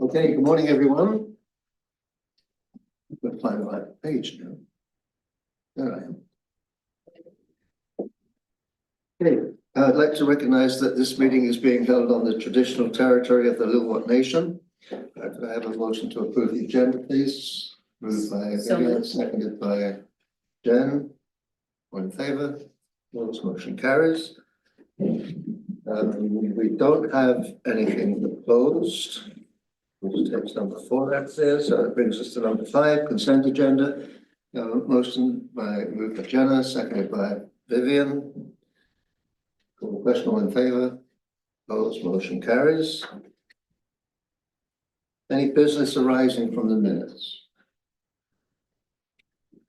Okay, good morning, everyone. We'll find the right page now. There I am. Okay, I'd like to recognize that this meeting is being held on the traditional territory of the Lillooet Nation. Could I have a motion to approve the agenda, please? Moved by Vivian, seconded by Jen. All in favour? Those motion carries. We don't have anything proposed, which takes number 4 that's there, so that brings us to number 5, consent agenda. Motion moved by Jenna, seconded by Vivian. Call the question, all in favour? Opposed, motion carries. Any business arising from the minutes?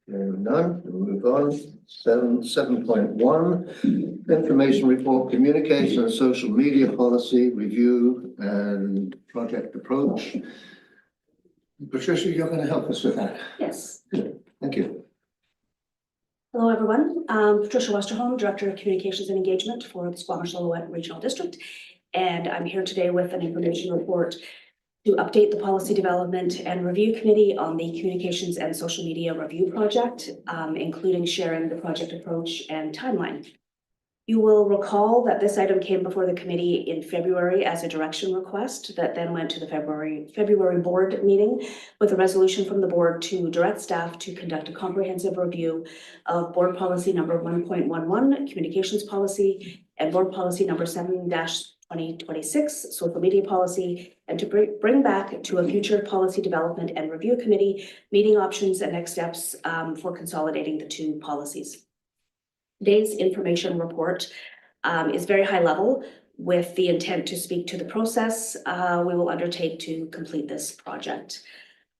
Hearing none, we'll move on. 7.1, information report, communication and social media policy review and project approach. Patricia, you're going to help us with that. Yes. Good. Thank you. Hello, everyone. Patricia Westerholm, Director of Communications and Engagement for the Squamish-Lillooet Regional District. And I'm here today with an information report to update the Policy Development and Review Committee on the Communications and Social Media Review Project, including sharing the project approach and timeline. You will recall that this item came before the committee in February as a direction request that then went to the February board meeting with a resolution from the board to direct staff to conduct a comprehensive review of board policy number 1.11, communications policy, and board policy number 7-2026, social media policy, and to bring back to a future policy development and review committee meeting options and next steps for consolidating the two policies. Today's information report is very high level with the intent to speak to the process we will undertake to complete this project.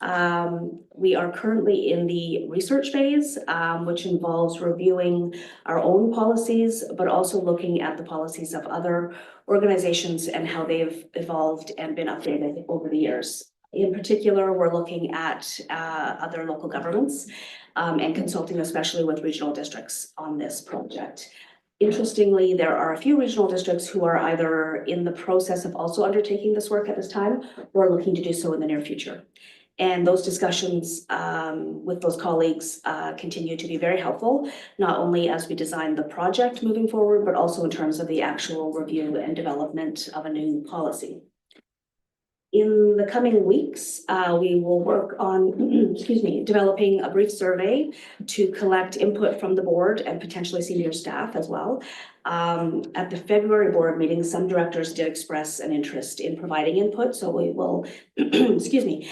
We are currently in the research phase, which involves reviewing our own policies, but also looking at the policies of other organizations and how they've evolved and been updated over the years. In particular, we're looking at other local governments and consulting especially with regional districts on this project. Interestingly, there are a few regional districts who are either in the process of also undertaking this work at this time or are looking to do so in the near future. And those discussions with those colleagues continue to be very helpful, not only as we design the project moving forward, but also in terms of the actual review and development of a new policy. In the coming weeks, we will work on, developing a brief survey to collect input from the board and potentially senior staff as well. At the February board meeting, some directors did express an interest in providing input, so we will, be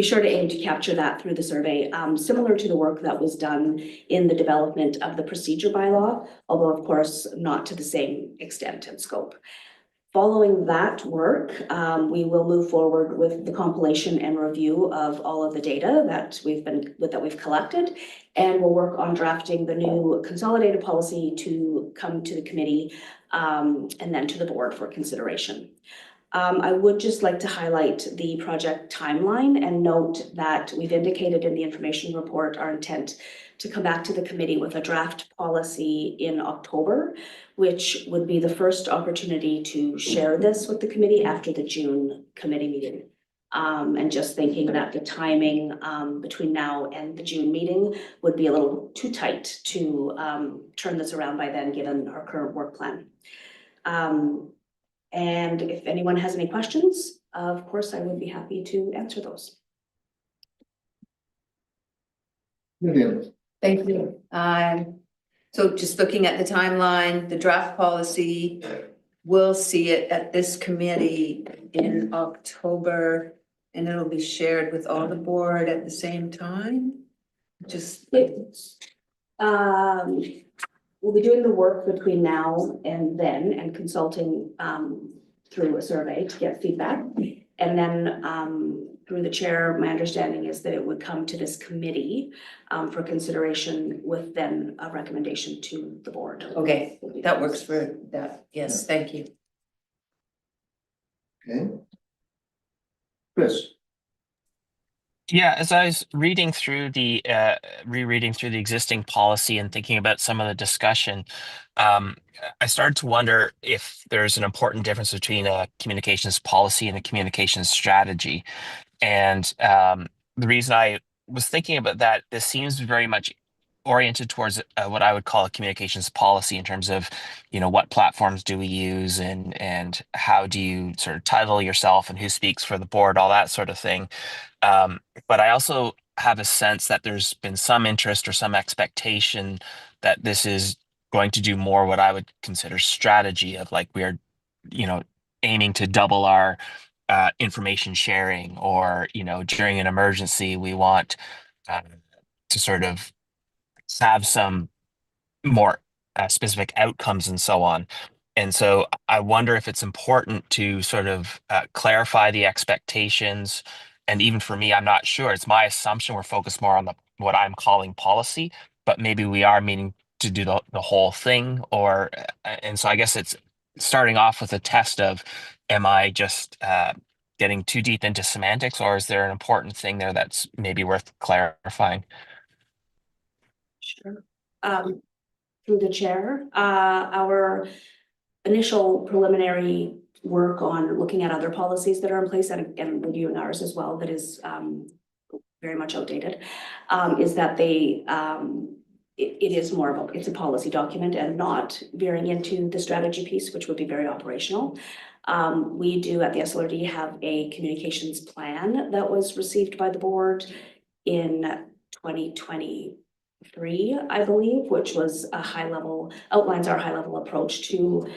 sure to aim to capture that through the survey, similar to the work that was done in the development of the procedure bylaw, although of course not to the same extent and scope. Following that work, we will move forward with the compilation and review of all of the data that we've collected, and we'll work on drafting the new consolidated policy to come to the committee and then to the board for consideration. I would just like to highlight the project timeline and note that we've indicated in the information report our intent to come back to the committee with a draft policy in October, which would be the first opportunity to share this with the committee after the June committee meeting. And just thinking that the timing between now and the June meeting would be a little too tight to turn this around by then, given our current work plan. And if anyone has any questions, of course, I would be happy to answer those. Vivian. Thank you. So just looking at the timeline, the draft policy, we'll see it at this committee in October, and it'll be shared with all the board at the same time. We'll be doing the work between now and then and consulting through a survey to get feedback. And then through the chair, my understanding is that it would come to this committee for consideration with then a recommendation to the board. Okay, that works for that. Yes, thank you. Okay. Chris. Yeah, as I was reading through the rereading through the existing policy and thinking about some of the discussion, um, I started to wonder if there's an important difference between a communications policy and a communications strategy. And the reason I was thinking about that, this seems very much oriented towards what I would call a communications policy in terms of, what platforms do we use and how do you sort of title yourself and who speaks for the board, all that sort of thing. Um, but I also have a sense that there's been some interest or some expectation that this is going to do more what I would consider strategy of like we're, you know, aiming to double our information sharing, or during an emergency we want uh, to sort of have some more specific outcomes and so on. And so I wonder if it's important to sort of clarify the expectations. And even for me, I'm not sure. It's my assumption we're focused more on the what I'm calling policy, but maybe we are meaning to do the whole thing. Or and so I guess it's starting off with a test of, am I just getting too deep into semantics, or is there an important thing there that's maybe worth clarifying? Sure. Through the chair, our initial preliminary work on looking at other policies that are in place and reviewing ours as well, that is very much outdated, is that it is more of it's a policy document and not veering into the strategy piece, which would be very operational. We do at the SLRD have a communications plan that was received by the board in 2023, I believe, which was outlines our high level approach to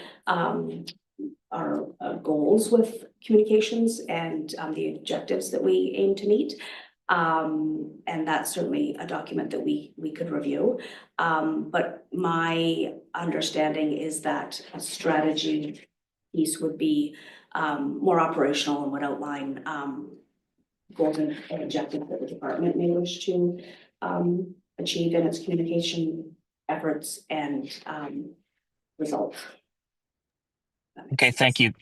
our goals with communications and the objectives that we aim to meet. And that's certainly a document that we could review. But my understanding is that a strategy piece would be more operational and would outline goals and objectives that the department may wish to achieve in its communication efforts and results. Okay, thank you.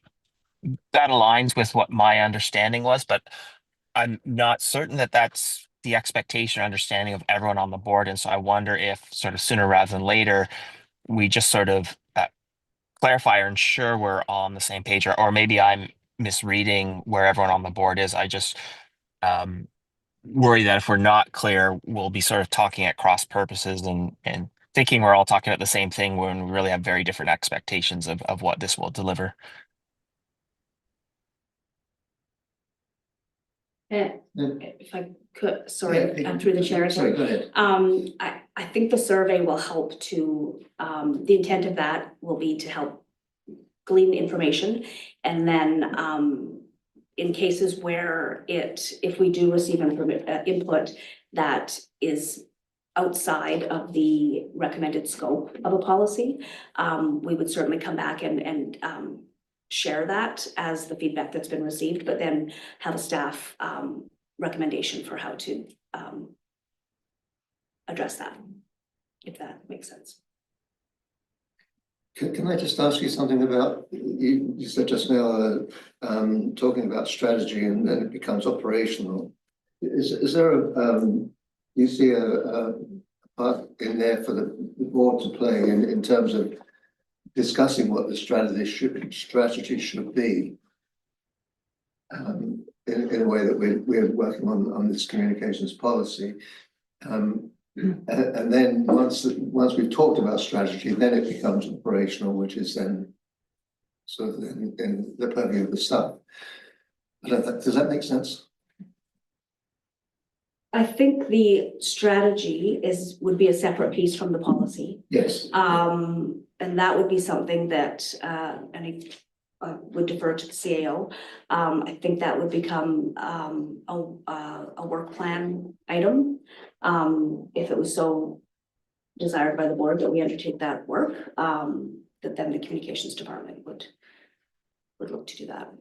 That aligns with what my understanding was, but I'm not certain that that's the expectation or understanding of everyone on the board. And so I wonder if sort of sooner rather than later, we just sort of clarify or ensure we're on the same page, or maybe I'm misreading where everyone on the board is. I just worry that if we're not clear, we'll be sort of talking at cross purposes and thinking we're all talking about the same thing when we really have very different expectations of what this will deliver. If I could, sorry, through the chair. Sorry, go ahead. I think the survey will help to, the intent of that will be to help glean information. And then in cases where if we do receive input that is outside of the recommended scope of a policy, we would certainly come back and share that as the feedback that's been received, but then have a staff recommendation for how to address that, if that makes sense. Can I just ask you something about, you said just now, talking about strategy and then it becomes operational. Is there you see a part in there for the board to play in terms of discussing what the strategy should be, in a way that we're working on this communications policy, and then once we've talked about strategy, then it becomes operational, which is then sort of in the purview of the staff. Does that make sense? I think the strategy would be a separate piece from the policy. Yes. And that would be something that, and I would defer to the CAO. I think that would become a work plan item, if it was so desired by the board that we undertake that work, that then the communications department would look to do that.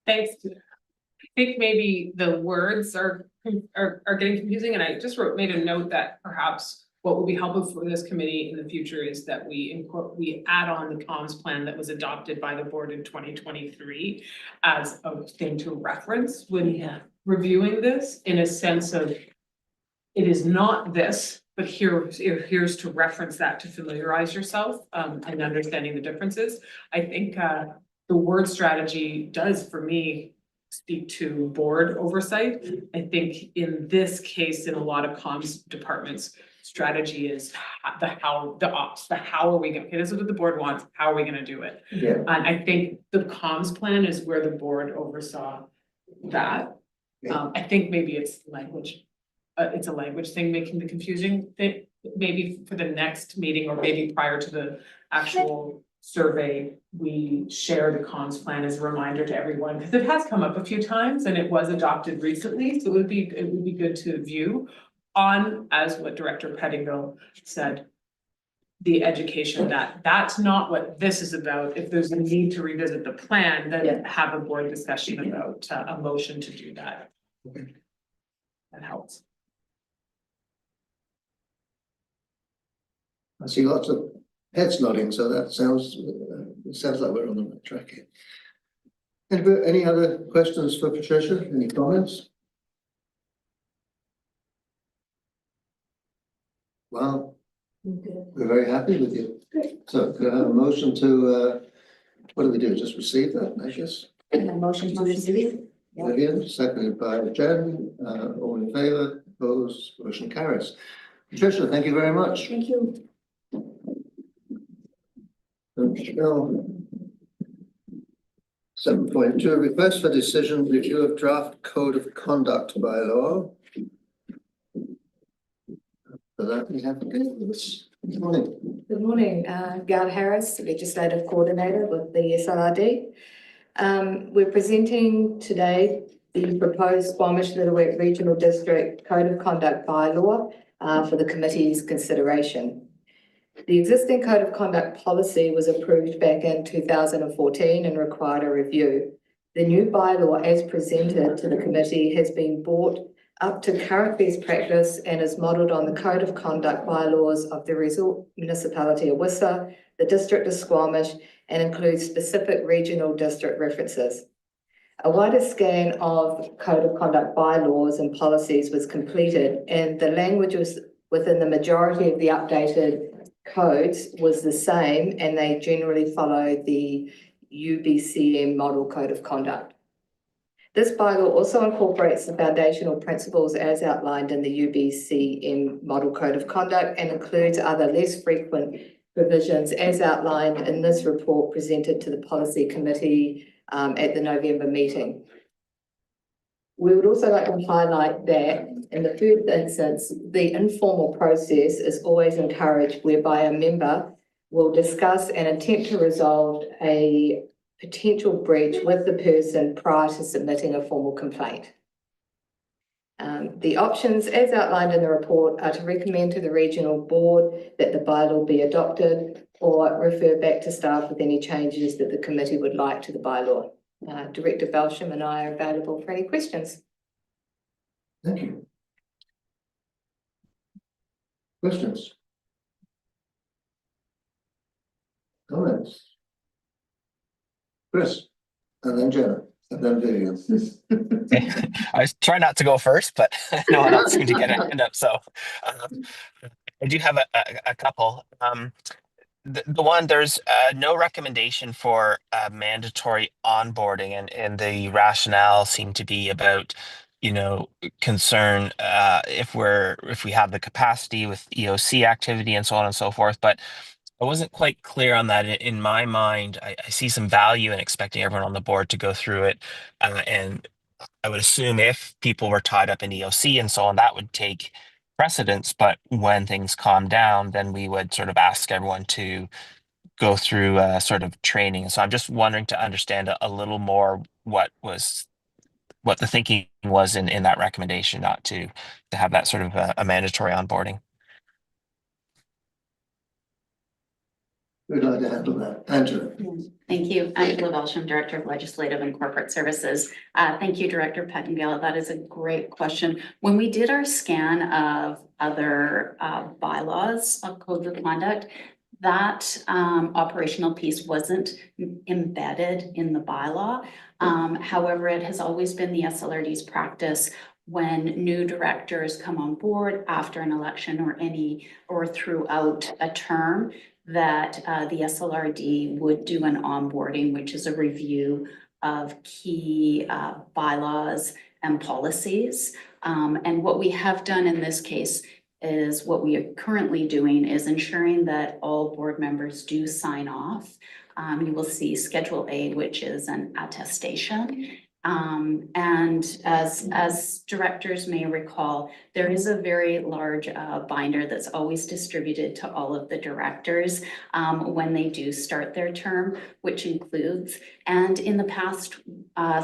Thanks. I think maybe the words are getting confusing, and I just made a note that perhaps what will be helpful for this committee in the future is that we add on the comms plan that was adopted by the board in 2023 as a thing to reference when reviewing this in a sense of it is not this, but here's to reference that to familiarize yourself and understanding the differences. I think the word strategy does for me speak to board oversight. I think in this case, in a lot of comms departments, strategy is the how are we gonna, okay, this is what the board wants, how are we gonna do it? Yeah. And I think the comms plan is where the board oversaw that. I think maybe it's language. It's a language thing making the confusing thing, maybe for the next meeting or maybe prior to the actual survey, we share the comms plan as a reminder to everyone, because it has come up a few times and it was adopted recently, so it would be good to view on, as what Director Pettingill said, the education that's not what this is about. If there's a need to revisit the plan, then have a board discussion about a motion to do that. That helps. I see lots of heads nodding, so that sounds, it sounds like we're on the right track here. Any other questions for Patricia? Any comments? Well, we're very happy with you. So could I have a motion to, what do we do? Just receive that, I guess? Motion to receive. Vivian, seconded by Jen, all in favour, opposed, motion carries. Patricia, thank you very much. Thank you. Michelle. 7.2, request for decision, review of draft code of conduct bylaw. For that, we have this. Good morning. Good morning, Gail Harris, Legislative Coordinator with the SLRD. We're presenting today the proposed Squamish-Lillooet Regional District Code of Conduct bylaw for the committee's consideration. The existing Code of Conduct policy was approved back in 2014 and required a review. The new bylaw, as presented to the committee, has been brought up to current best practice and is modelled on the Code of Conduct bylaws of the Resort Municipality of Worcester, the District of Squamish, and includes specific regional district references. A wider scan of Code of Conduct bylaws and policies was completed, and the language was within the majority of the updated codes was the same, and they generally follow the UBCM Model Code of Conduct. This bylaw also incorporates the foundational principles as outlined in the UBCM Model Code of Conduct and includes other less frequent provisions as outlined in this report presented to the Policy Committee at the November meeting. We would also like to highlight that in the first instance, the informal process is always encouraged, whereby a member will discuss and attempt to resolve a potential breach with the person prior to submitting a formal complaint. The options as outlined in the report are to recommend to the regional board that the bylaw be adopted or refer back to staff with any changes that the committee would like to the bylaw. Director Belsham and I are available for any questions. Thank you. Questions? Comments? Chris, and then Jenna, and then Vivian. I was trying not to go first, but no one else seemed to get a hand up. So I do have a couple. The one, there's no recommendation for mandatory onboarding, and the rationale seemed to be about, concern if we have the capacity with EOC activity and so on and so forth. But I wasn't quite clear on that. In my mind, I see some value in expecting everyone on the board to go through it, and I would assume if people were tied up in EOC and so on, that would take precedence. But when things calm down, then we would sort of ask everyone to go through sort of training. So I'm just wondering to understand a little more what the thinking was in that recommendation, not to have that sort of a mandatory onboarding. We'd like to handle that. Angela. Thank you. Angela Belsham, Director of Legislative and Corporate Services. Thank you, Director Pettingill. That is a great question. When we did our scan of other bylaws of codes of conduct, That operational piece wasn't embedded in the bylaw. However, it has always been the SLRD's practice when new directors come on board after an election or throughout a term, that the SLRD would do an onboarding, which is a review of key bylaws and policies. And what we have done in this case is what we are currently doing is ensuring that all board members do sign off. You will see Schedule A, which is an attestation. And as directors may recall, there is a very large binder that's always distributed to all of the directors when they do start their term, which includes, and in the past,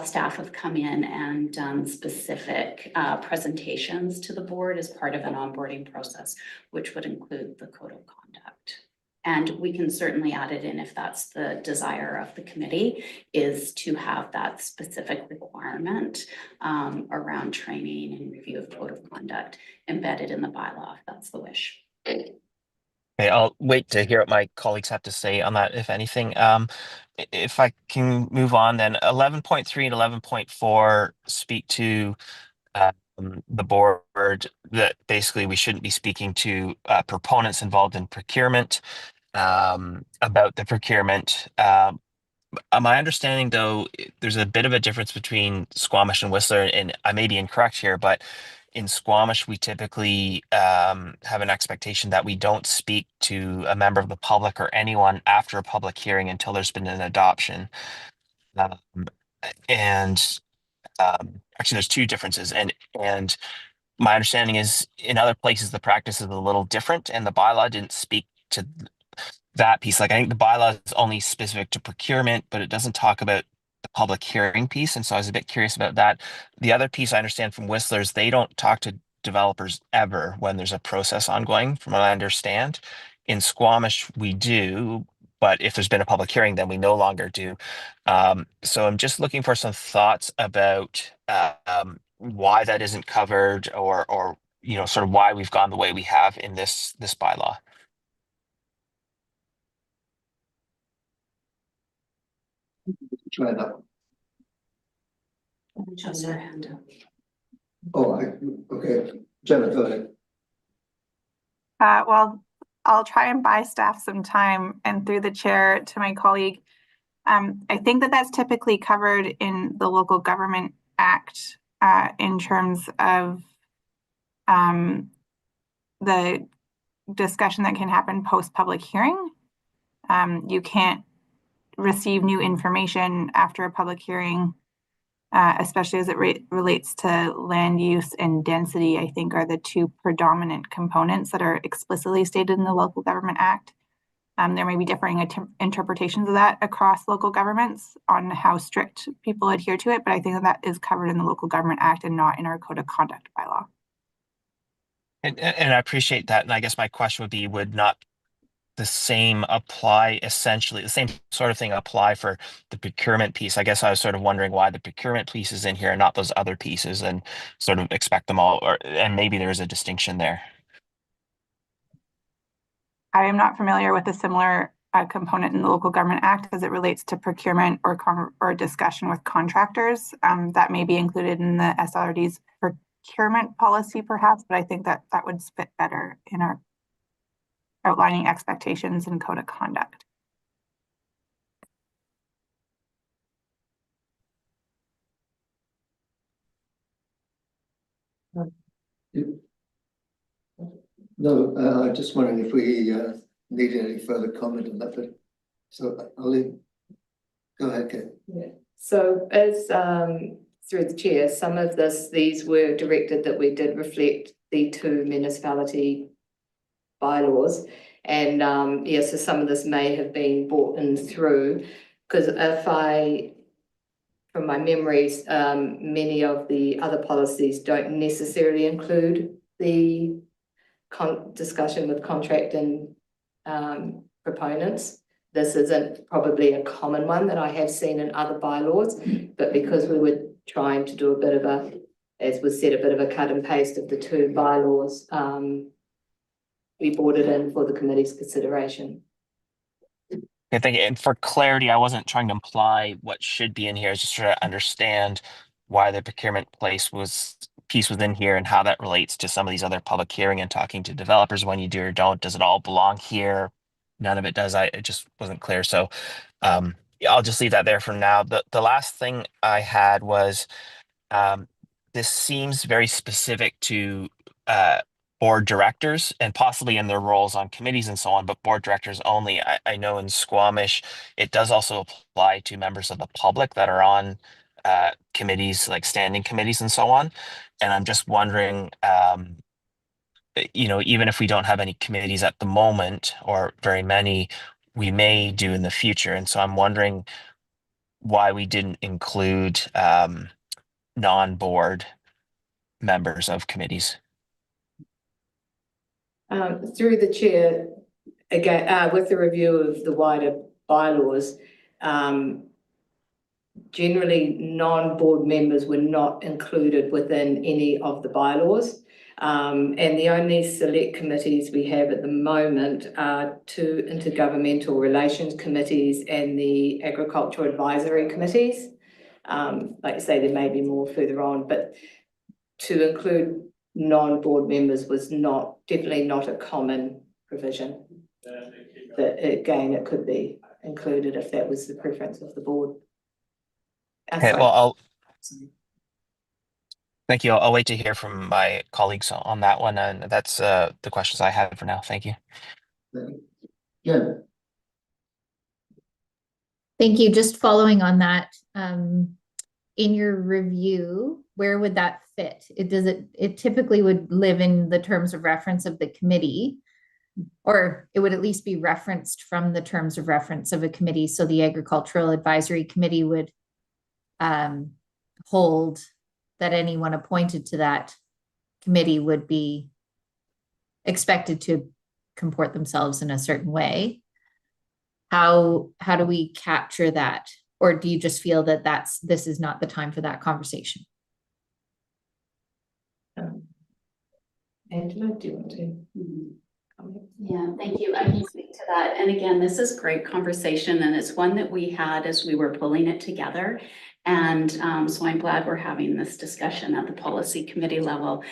staff have come in and done specific presentations to the board as part of an onboarding process, which would include the code of conduct. And we can certainly add it in if that's the desire of the committee, is to have that specific requirement around training and review of code of conduct embedded in the bylaw, if that's the wish. Okay, I'll wait to hear what my colleagues have to say on that, if anything. If I can move on, then 11.3 and 11.4 speak to the board that basically we shouldn't be speaking to proponents involved in procurement about the procurement. My understanding, though, there's a bit of a difference between Squamish and Whistler, and I may be incorrect here, but in Squamish, we typically have an expectation that we don't speak to a member of the public or anyone after a public hearing until there's been an adoption. Um, and actually, there's two differences, and my understanding is in other places the practice is a little different, and the bylaw didn't speak to that piece. Like I think the bylaw is only specific to procurement, but it doesn't talk about the public hearing piece. And so I was a bit curious about that. The other piece I understand from Whistler's, they don't talk to developers ever when there's a process ongoing, from what I understand. In Squamish, we do, but if there's been a public hearing, then we no longer do. So I'm just looking for some thoughts about why that isn't covered, or sort of why we've gone the way we have in this bylaw. Try that. Just her hand up. Oh, okay. Jenna, go ahead. Well, I'll try and buy staff some time, and through the chair to my colleague. I think that that's typically covered in the Local Government Act in terms of the discussion that can happen post-public hearing. You can't receive new information after a public hearing, especially as it relates to land use and density, I think are the two predominant components that are explicitly stated in the Local Government Act. There may be differing interpretations of that across local governments on how strict people adhere to it, but I think that that is covered in the Local Government Act and not in our Code of Conduct bylaw. And I appreciate that. And I guess my question would be, would not the same apply, essentially the same sort of thing apply for the procurement piece? I guess I was sort of wondering why the procurement piece is in here and not those other pieces, and sort of expect them all, and maybe there's a distinction there. I am not familiar with a similar component in the Local Government Act as it relates to procurement or discussion with contractors. That may be included in the SLRD's procurement policy perhaps, but I think that that would fit better in our outlining expectations and code of conduct. No, I'm just wondering if we need any further comment on that. But so I'll leave. Go ahead, Kate. Yeah. So as through the chair, some of these were directed that we did reflect the two municipality bylaws, and so some of this may have been brought in through, because from my memories, many of the other policies don't necessarily include the discussion with contract and proponents. This isn't probably a common one that I have seen in other bylaws, but because we were trying to do a bit of a, as was said, a bit of a cut and paste of the two bylaws, we brought it in for the committee's consideration. I think, and for clarity, I wasn't trying to imply what should be in here. I was just trying to understand why the procurement piece was in here and how that relates to some of these other public hearing and talking to developers when you do or don't. Does it all belong here? None of it does. It just wasn't clear. So yeah, I'll just leave that there for now. The last thing I had was this seems very specific to board directors and possibly in their roles on committees and so on, but board directors only. I know in Squamish, it does also apply to members of the public that are on committees, like standing committees and so on. And I'm just wondering, even if we don't have any committees at the moment or very many, we may do in the future. And so I'm wondering why we didn't include non-board members of committees. Through the chair, again, with the review of the wider bylaws, generally non-board members were not included within any of the bylaws. And the only select committees we have at the moment are two intergovernmental relations committees and the agricultural advisory committees. Like you say, there may be more further on, but to include non-board members was definitely not a common provision. But again, it could be included if that was the preference of the board. Okay, well, thank you. I'll wait to hear from my colleagues on that one. And that's the questions I have for now. Thank you. Yeah, Thank you. Just following on that, in your review, where would that fit? It typically would live in the terms of reference of the committee, or it would at least be referenced from the terms of reference of a committee. So the Agricultural Advisory Committee would hold that anyone appointed to that committee would be expected to comport themselves in a certain way. How do we capture that? Or do you just feel that this is not the time for that conversation? Angela, do you want to? Yeah, thank you. I can speak to that. And again, this is great conversation, and it's one that we had as we were pulling it together. And so I'm glad we're having this discussion at the policy committee level,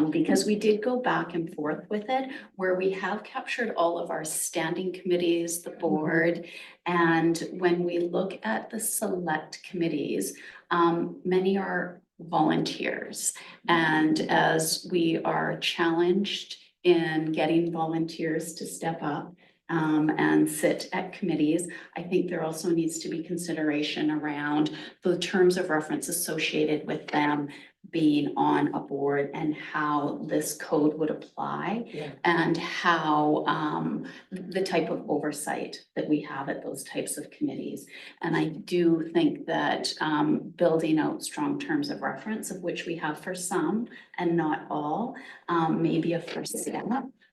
because we did go back and forth with it, where we have captured all of our standing committees, the board. And when we look at the select committees, many are volunteers. And as we are challenged in getting volunteers to step up and sit at committees, I think there also needs to be consideration around the terms of reference associated with them being on a board and how this code would apply, and how the type of oversight that we have at those types of committees. And I do think that building out strong terms of reference, of which we have for some and not all, may be a first step.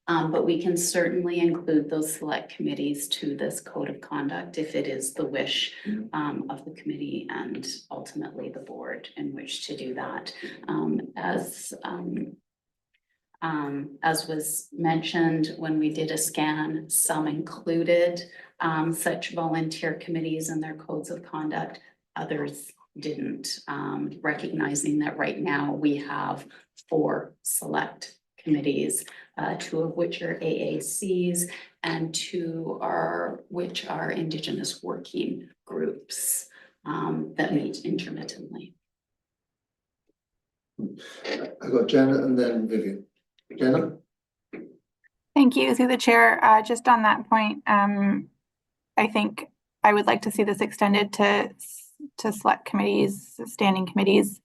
But we can certainly include those select committees to this code of conduct if it is the wish of the committee and ultimately the board in which to do that. As was mentioned, when we did a scan, some included such volunteer committees in their codes of conduct, others didn't, recognizing that right now we have 4 select committees, 2 of which are AACs and 2 which are Indigenous working groups that meet intermittently. I got Jenna and then Vivian. Jenna? Thank you, through the chair. Just on that point, I think I would like to see this extended to select committees, standing committees.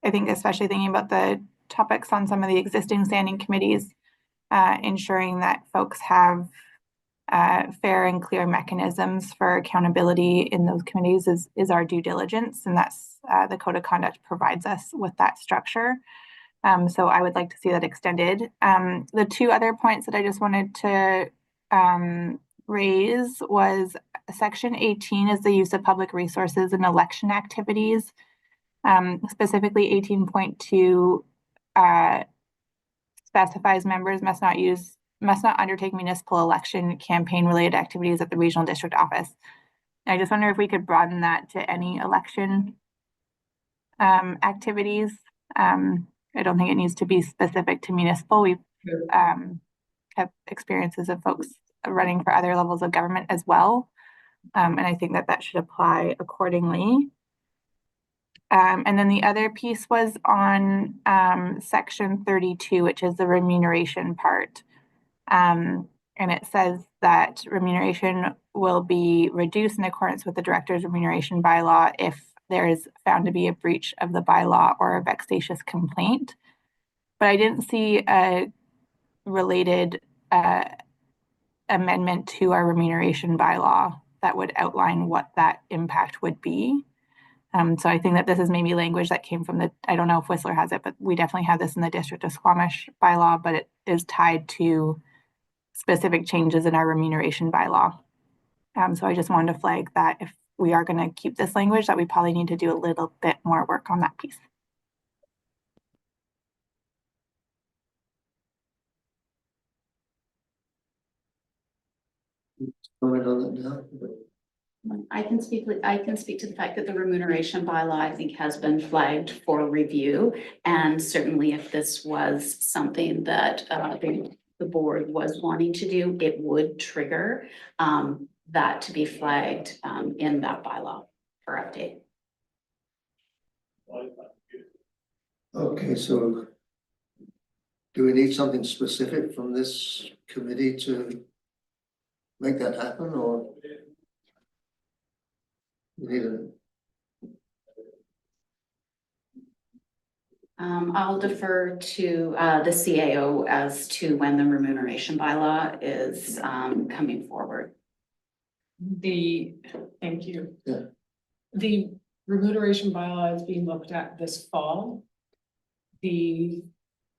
I think especially thinking about the topics on some of the existing standing committees, ensuring that folks have fair and clear mechanisms for accountability in those committees is our due diligence, and that's the code of conduct provides us with that structure. So I would like to see that extended. The 2 other points that I just wanted to raise was section 18 is the use of public resources in election activities. Specifically 18.2 specifies members must not use must not undertake municipal election campaign related activities at the regional district office. I just wonder if we could broaden that to any election activities. I don't think it needs to be specific to municipal. We've have experiences of folks running for other levels of government as well. And I think that should apply accordingly. And then the other piece was on section 32, which is the remuneration part. And it says that remuneration will be reduced in accordance with the director's remuneration bylaw if there is found to be a breach of the bylaw or a vexatious complaint. But I didn't see a related amendment to our remuneration bylaw that would outline what that impact would be. So I think that this is maybe language that came from I don't know if Whistler has it, but we definitely have this in the District of Squamish bylaw, but it is tied to specific changes in our remuneration bylaw. So I just wanted to flag that if we are going to keep this language, that we probably need to do a little bit more work on that piece. Comment on that now? I can speak to the fact that the remuneration bylaw, I think, has been flagged for review. And certainly if this was something that the board was wanting to do, it would trigger that to be flagged in that bylaw for update. Okay, so do we need something specific from this committee to make that happen, or we need a? I'll defer to the CAO as to when the remuneration bylaw is coming forward. Thank you. Yeah. The remuneration bylaw is being looked at this fall. The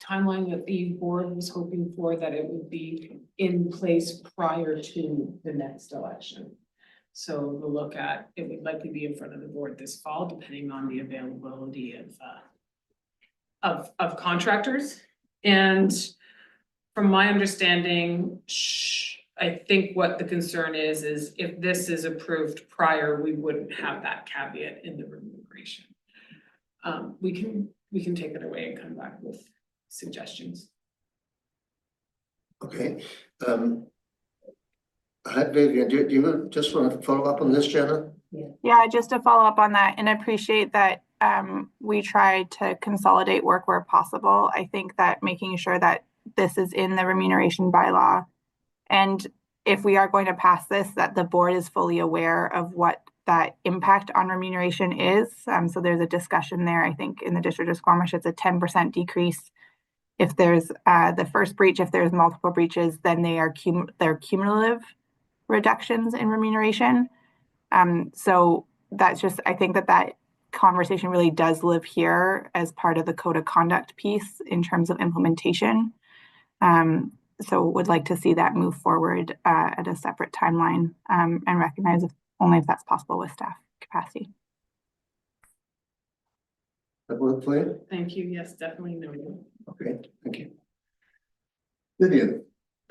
timeline that the board was hoping for, that it would be in place prior to the next election. So we'll look at, it would likely be in front of the board this fall, depending on the availability of contractors. And from my understanding, I think what the concern is if this is approved prior, we wouldn't have that caveat in the remuneration. We can take it away and come back with suggestions. Okay. Vivian, do you just want to follow up on this, Jenna? Yeah, just to follow up on that, and appreciate that we try to consolidate work where possible. I think that making sure that this is in the remuneration bylaw, and if we are going to pass this, that the board is fully aware of what that impact on remuneration is. So there's a discussion there. I think in the District of Squamish, it's a 10% decrease. If there's the first breach, if there's multiple breaches, then they're cumulative reductions in remuneration. So that's just, I think that conversation really does live here as part of the code of conduct piece in terms of implementation. So would like to see that move forward at a separate timeline and recognize only if that's possible with staff capacity. That work for you? Thank you. Yes, definitely noted. Okay, thank you. Vivian?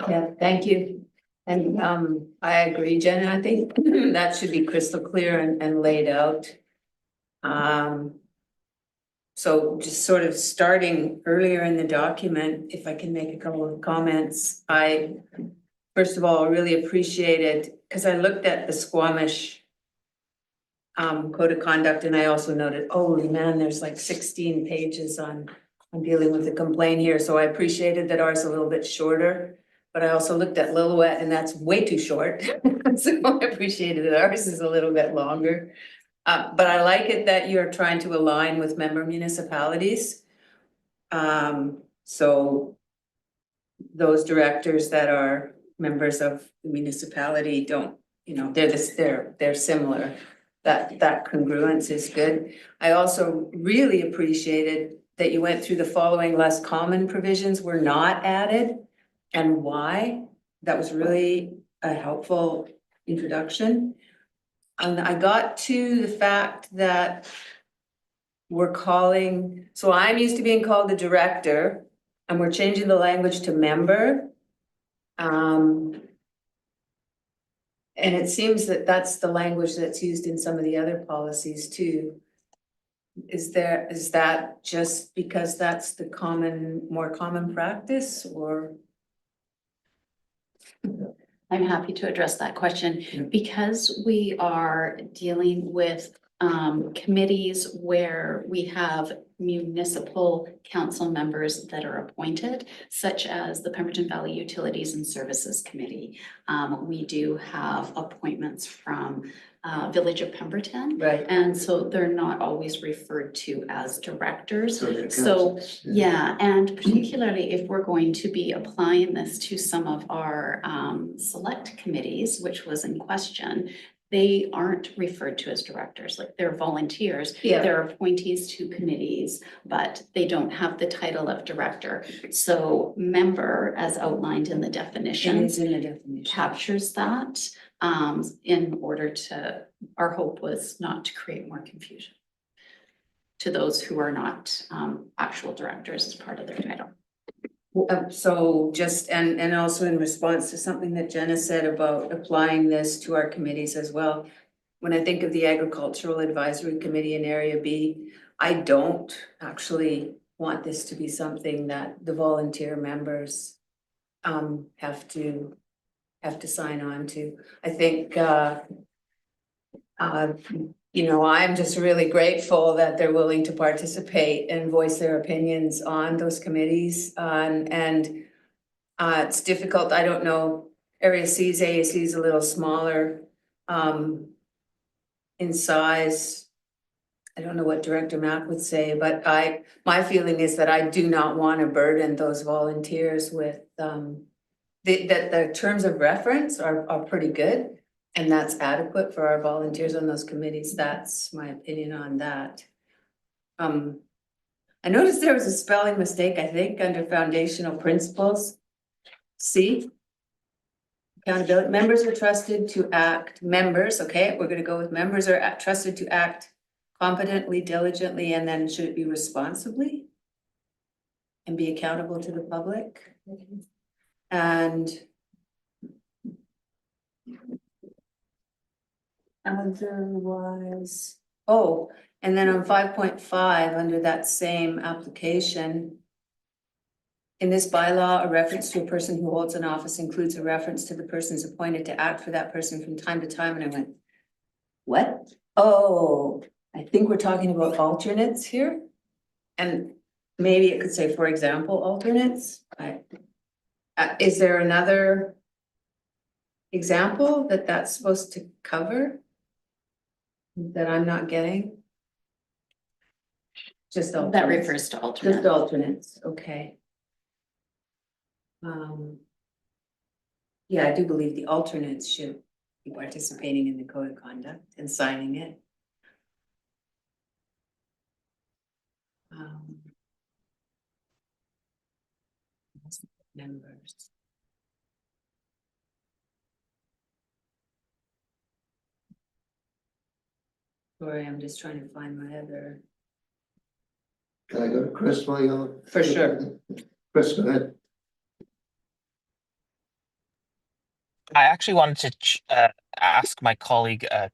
Yeah, thank you. And I agree, Jen. I think that should be crystal clear and laid out. So just sort of starting earlier in the document, if I can make a couple of comments, I first of all really appreciated, because I looked at the Squamish code of conduct, and I also noted, holy man, there's like 16 pages on dealing with the complaint here. So I appreciated that ours is a little bit shorter, but I also looked at Lillooet, and that's way too short. So I appreciated that ours is a little bit longer. But I like it that you're trying to align with member municipalities. So those directors that are members of the municipality don't, they're similar. That congruence is good. I also really appreciated that you went through the following less common provisions were not added and why. That was really a helpful introduction. And I got to the fact that so I'm used to being called the director, and we're changing the language to member. And it seems that that's the language that's used in some of the other policies too. Is that just because that's the more common practice, or? I'm happy to address that question. Because we are dealing with committees where we have municipal council members that are appointed, such as the Pemberton Valley Utilities and Services Committee. We do have appointments from Village of Pemberton. Right. And so they're not always referred to as directors. they're So, councils, yeah, and particularly if we're going to be applying this to some of our select committees, which was in question, they aren't referred to as directors, like they're volunteers. Yeah. They're appointees to committees, but they don't have the title of director. So member, as outlined in the It definition, is in the definition. captures that in order to, our hope was not to create more confusion to those who are not actual directors as part of their title. So just, and also in response to something that Jenna said about applying this to our committees as well. When I think of the Agricultural Advisory Committee in Area B, I don't actually want this to be something that the volunteer members have to sign on to. I think I'm just really grateful that they're willing to participate and voice their opinions on those committees. And it's difficult. I don't know, Area C's AAC is a little smaller in size. I don't know what Director Mack would say, but my feeling is that I do not want to burden those volunteers with that the terms of reference are pretty good. And that's adequate for our volunteers on those committees. That's my opinion on that. I noticed there was a spelling mistake, I think, under foundational principles. C. Accountability, members are trusted to act, okay, we're gonna go with members are trusted to act competently, diligently, and then should it be responsibly? And be accountable to the public? And otherwise, and then on 5.5, under that same application. In this bylaw, a reference to a person who holds an office includes a reference to the persons appointed to act for that person from time to time, and I went, what? Oh, I think we're talking about alternates here. And maybe it could say, for example, alternates. Is there another example that that's supposed to cover that I'm not getting? Just alternates. That refers to alternate. Just alternates, okay. Yeah, I do believe the alternates should be participating in the code of conduct and signing it. Members. Sorry, I'm just trying to find my other. Can I go to Chris while you're? For sure. Chris, go ahead. I actually wanted to ask my colleague a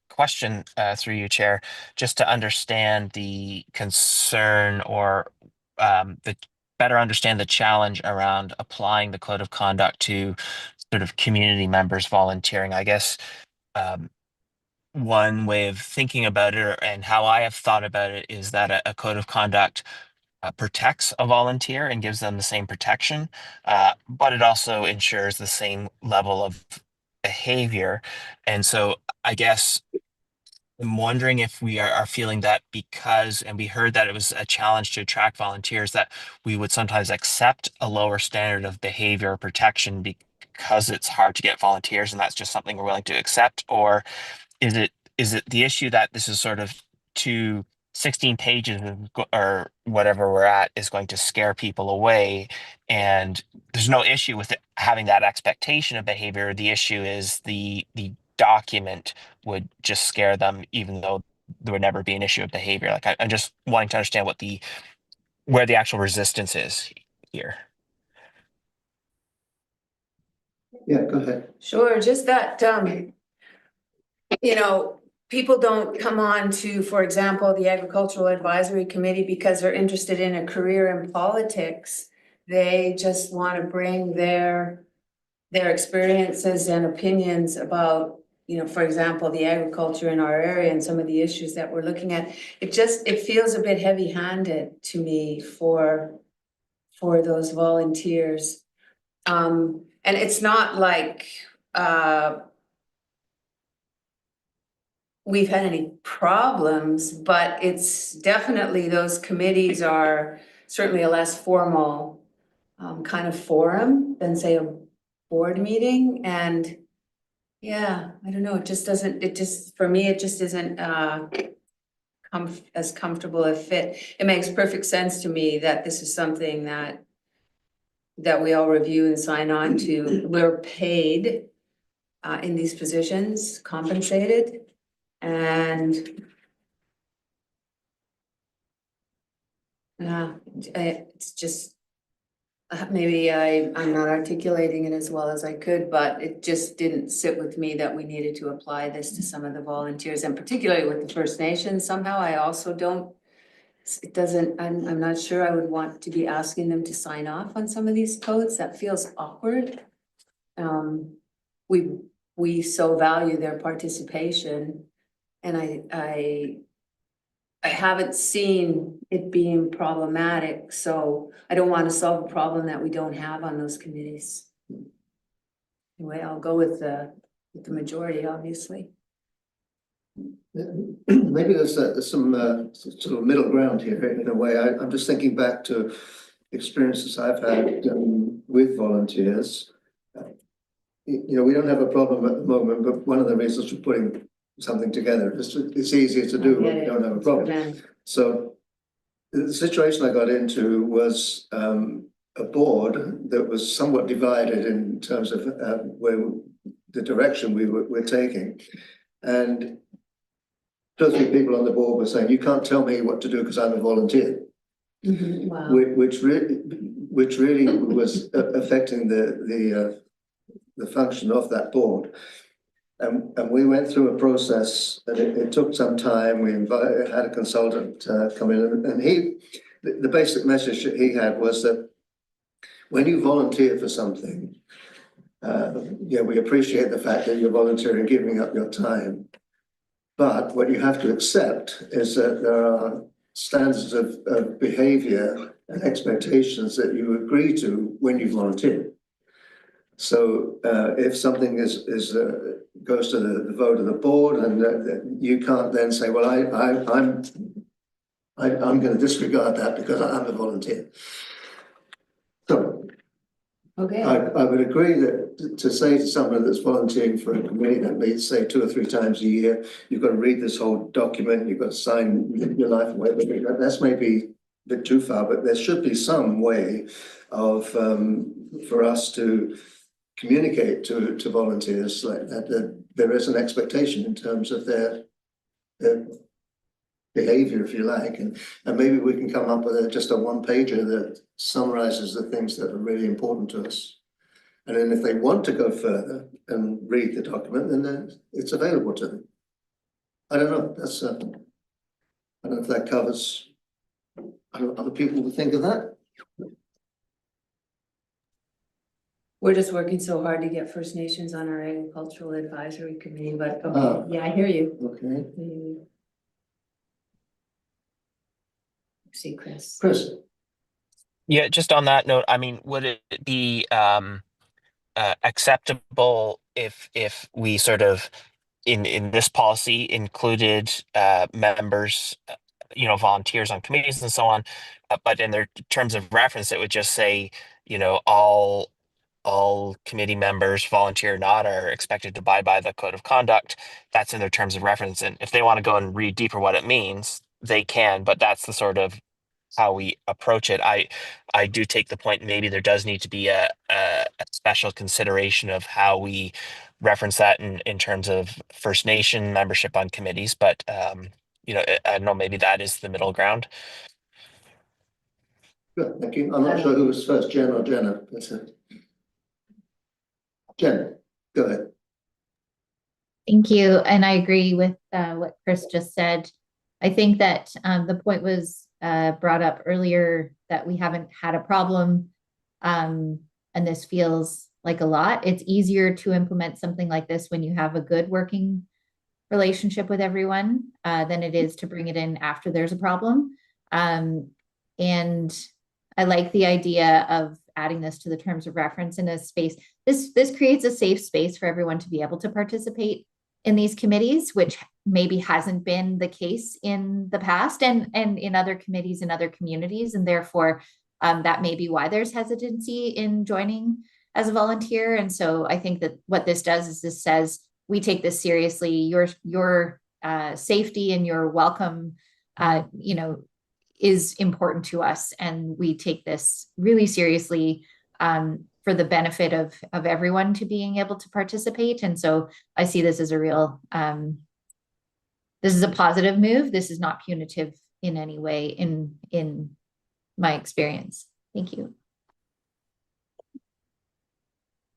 question through you, Chair, just to understand the concern or better understand the challenge around applying the code of conduct to sort of community members volunteering. I guess one way of thinking about it and how I have thought about it is that a code of conduct protects a volunteer and gives them the same protection, but it also ensures the same level of behavior. And so I guess I'm wondering if we are feeling that because, and we heard that it was a challenge to attract volunteers, that we would sometimes accept a lower standard of behavior or protection because it's hard to get volunteers and that's just something we're willing to accept, or is it the issue that this is sort of 16 pages or whatever we're at is going to scare people away, and there's no issue with it having that expectation of behavior. The issue is the document would just scare them, even though there would never be an issue of behavior. Like I'm just wanting to understand where the actual resistance is here. Yeah, go ahead. Sure, just that, you know, people don't come on to, for example, the Agricultural Advisory Committee because they're interested in a career in politics. They just want to bring their experiences and opinions about, you know, for example, the agriculture in our area and some of the issues that we're looking at. It feels a bit heavy-handed to me for those volunteers. And it's not like, we've had any problems, but it's definitely, those committees are certainly a less formal kind of forum than, say, a board meeting. And yeah, I don't know, for me, it just isn't as comfortable a fit. It makes perfect sense to me that this is something that we all review and sign on to. We're paid in these positions, compensated. And it's just, maybe I'm not articulating it as well as I could, but it just didn't sit with me that we needed to apply this to some of the volunteers, and particularly with the First Nations. Somehow I also don't, it doesn't, I'm not sure I would want to be asking them to sign off on some of these codes. That feels awkward. We so value their participation, and I haven't seen it being problematic, so I don't want to solve a problem that we don't have on those committees. Anyway, I'll go with the majority, obviously. Maybe there's some sort of middle ground here in a way. I'm just thinking back to experiences I've had with volunteers. You know, we don't have a problem at the moment, but one of the reasons for putting something together is it's easier to do when we don't have a problem. So the situation I got into was a board that was somewhat divided in terms of where the direction we're taking. And 2 or 3 people on the board were saying, you can't tell me what to do because I'm a volunteer. Wow. Which really was affecting the function of that board. And we went through a process, and it took some time. We had a consultant come in, and the basic message that he had was that when you volunteer for something, yeah, we appreciate the fact that you're volunteering, giving up your time. But what you have to accept is that there are standards of behavior and expectations that you agree to when you volunteer. So if something goes to the vote of the board, and you can't then say, well, I'm going to disregard that because I'm a volunteer. So Okay. I would agree that to say to someone that's volunteering for a committee that meets, say, 2 or 3 times a year, you've got to read this whole document, you've got to sign your life away. That's maybe a bit too far, but there should be some way of for us to communicate to volunteers like that there is an expectation in terms of their behavior, if you like, and maybe we can come up with just a one-pager that summarizes the things that are really important to us. And then if they want to go further and read the document, then it's available to them. I don't know. That's I don't know if that covers. I don't know, other people would think of that. We're just working so hard to get First Nations on our Agricultural Advisory Committee, but okay, yeah, I hear you. Okay. See, Chris. Chris. Yeah, just on that note, I mean, would it be acceptable if we sort of in this policy included members, volunteers on committees and so on, but in their terms of reference, it would just say, all committee members, volunteer or not, are expected to abide by the code of conduct. That's in their terms of reference, and if they want to go and read deeper what it means, they can. But that's the sort of how we approach it. I do take the point, maybe there does need to be a special consideration of how we reference that in terms of First Nation membership on committees, but I don't know, maybe that is the middle ground. Good, thank you. I'm not sure who was first, Jen or Jenna. Jen, go ahead. Thank you. And I agree with what Chris just said. I think that the point was brought up earlier that we haven't had a problem. And this feels like a lot. It's easier to implement something like this when you have a good working relationship with everyone than it is to bring it in after there's a problem. And I like the idea of adding this to the terms of reference in a space. This creates a safe space for everyone to be able to participate in these committees, which maybe hasn't been the case in the past and in other committees in other communities. And therefore, that may be why there's hesitancy in joining as a volunteer. And so I think that what this does is this says, we take this seriously. Your safety and your welcome, is important to us. And we take this really seriously for the benefit of everyone to being able to participate. And so I see this as a real, this is a positive move. This is not punitive in any way in my experience. Thank you.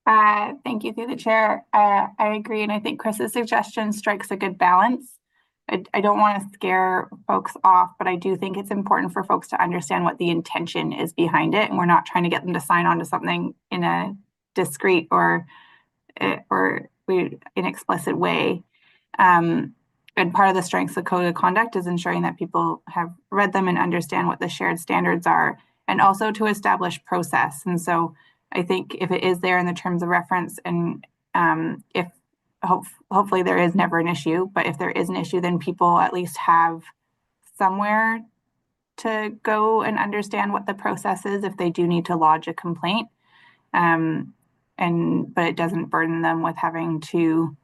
Thank you through the chair. I agree. And I think Chris's suggestion strikes a good balance. I don't want to scare folks off, but I do think it's important for folks to understand what the intention is behind it. And we're not trying to get them to sign on to something in a discreet or inexplicit way. And part of the strengths of code of conduct is ensuring that people have read them and understand what the shared standards are, and also to establish process. And so I think if it is there in the terms of reference, and if hopefully there is never an issue, but if there is an issue, then people at least have somewhere to go and understand what the process is if they do need to lodge a complaint. But it doesn't burden them with having to,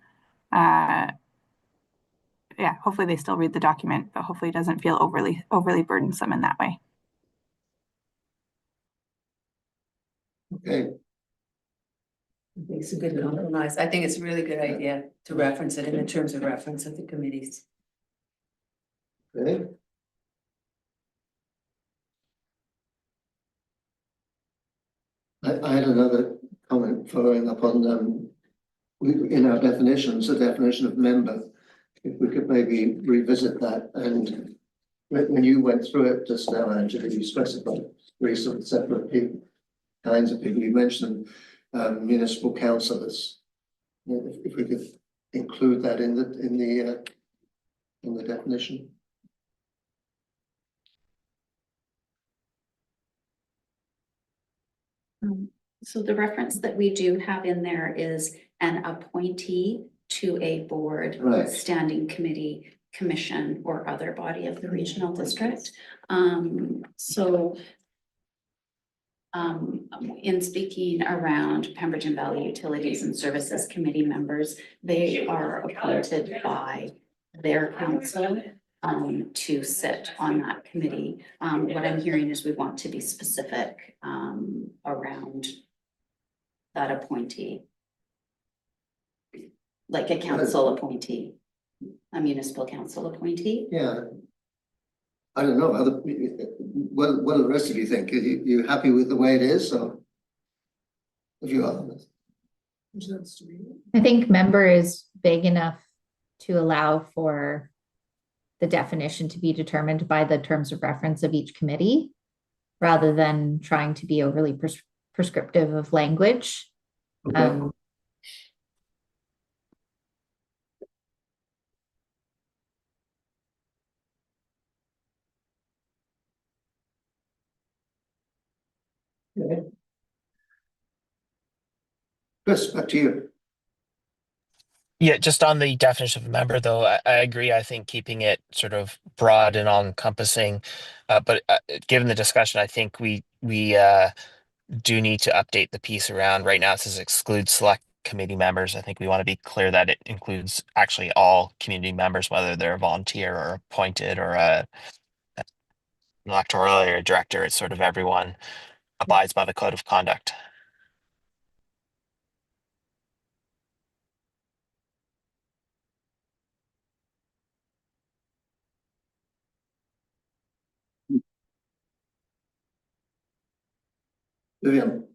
hopefully they still read the document, but hopefully it doesn't feel overly burdensome in that way. Okay. I think it's a good compromise. I think it's a really good idea to reference it in the terms of reference of the committees. Okay. I had another comment following up on in our definitions, the definition of member. If we could maybe revisit that, and when you went through it just now, Angela, you specified three sort of separate kinds of people. You mentioned municipal councillors. If we could include that in the definition. So the reference that we do have in there is an appointee to a board, Right. standing committee, commission, or other body of the regional district. In speaking around Pemberton Valley Utilities and Services Committee members, they are appointed by their council to sit on that committee. What I'm hearing is we want to be specific around that appointee. Like a council appointee, a municipal council appointee. Yeah. I don't know. What do the rest of you think? Are you happy with the way it is, or if you are? I think member is vague enough to allow for the definition to be determined by the terms of reference of each committee, rather than trying to be overly prescriptive of language. Okay. Okay. Chris, back to you. Yeah, just on the definition of member, though, I agree. I think keeping it sort of broad and all-encompassing, but given the discussion, I think we do need to update the piece around. Right now it says exclude select committee members. I think we want to be clear that it includes actually all community members, whether they're a volunteer or appointed or an electoral or a director. It's sort of everyone abides by the code of conduct. Vivian.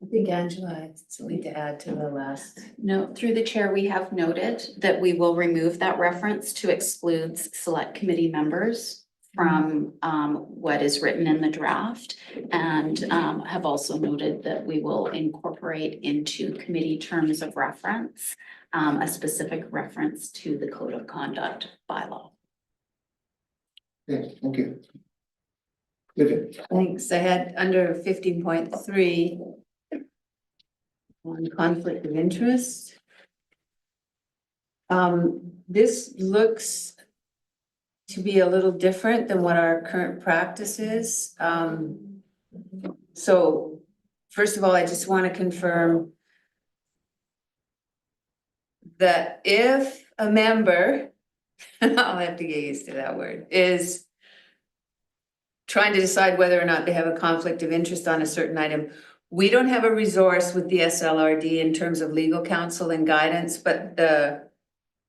I think Angela has something to add to the last. No, through the chair, we have noted that we will remove that reference to exclude select committee members from what is written in the draft, and have also noted that we will incorporate into committee terms of reference a specific reference to the code of conduct bylaw. Yes, thank you. Vivian. Thanks. I had under 15.3 on conflict of interest. This looks to be a little different than what our current practice is. So first of all, I just want to confirm that if a member, I'll have to get used to that word, is trying to decide whether or not they have a conflict of interest on a certain item, we don't have a resource with the SLRD in terms of legal counsel and guidance, but the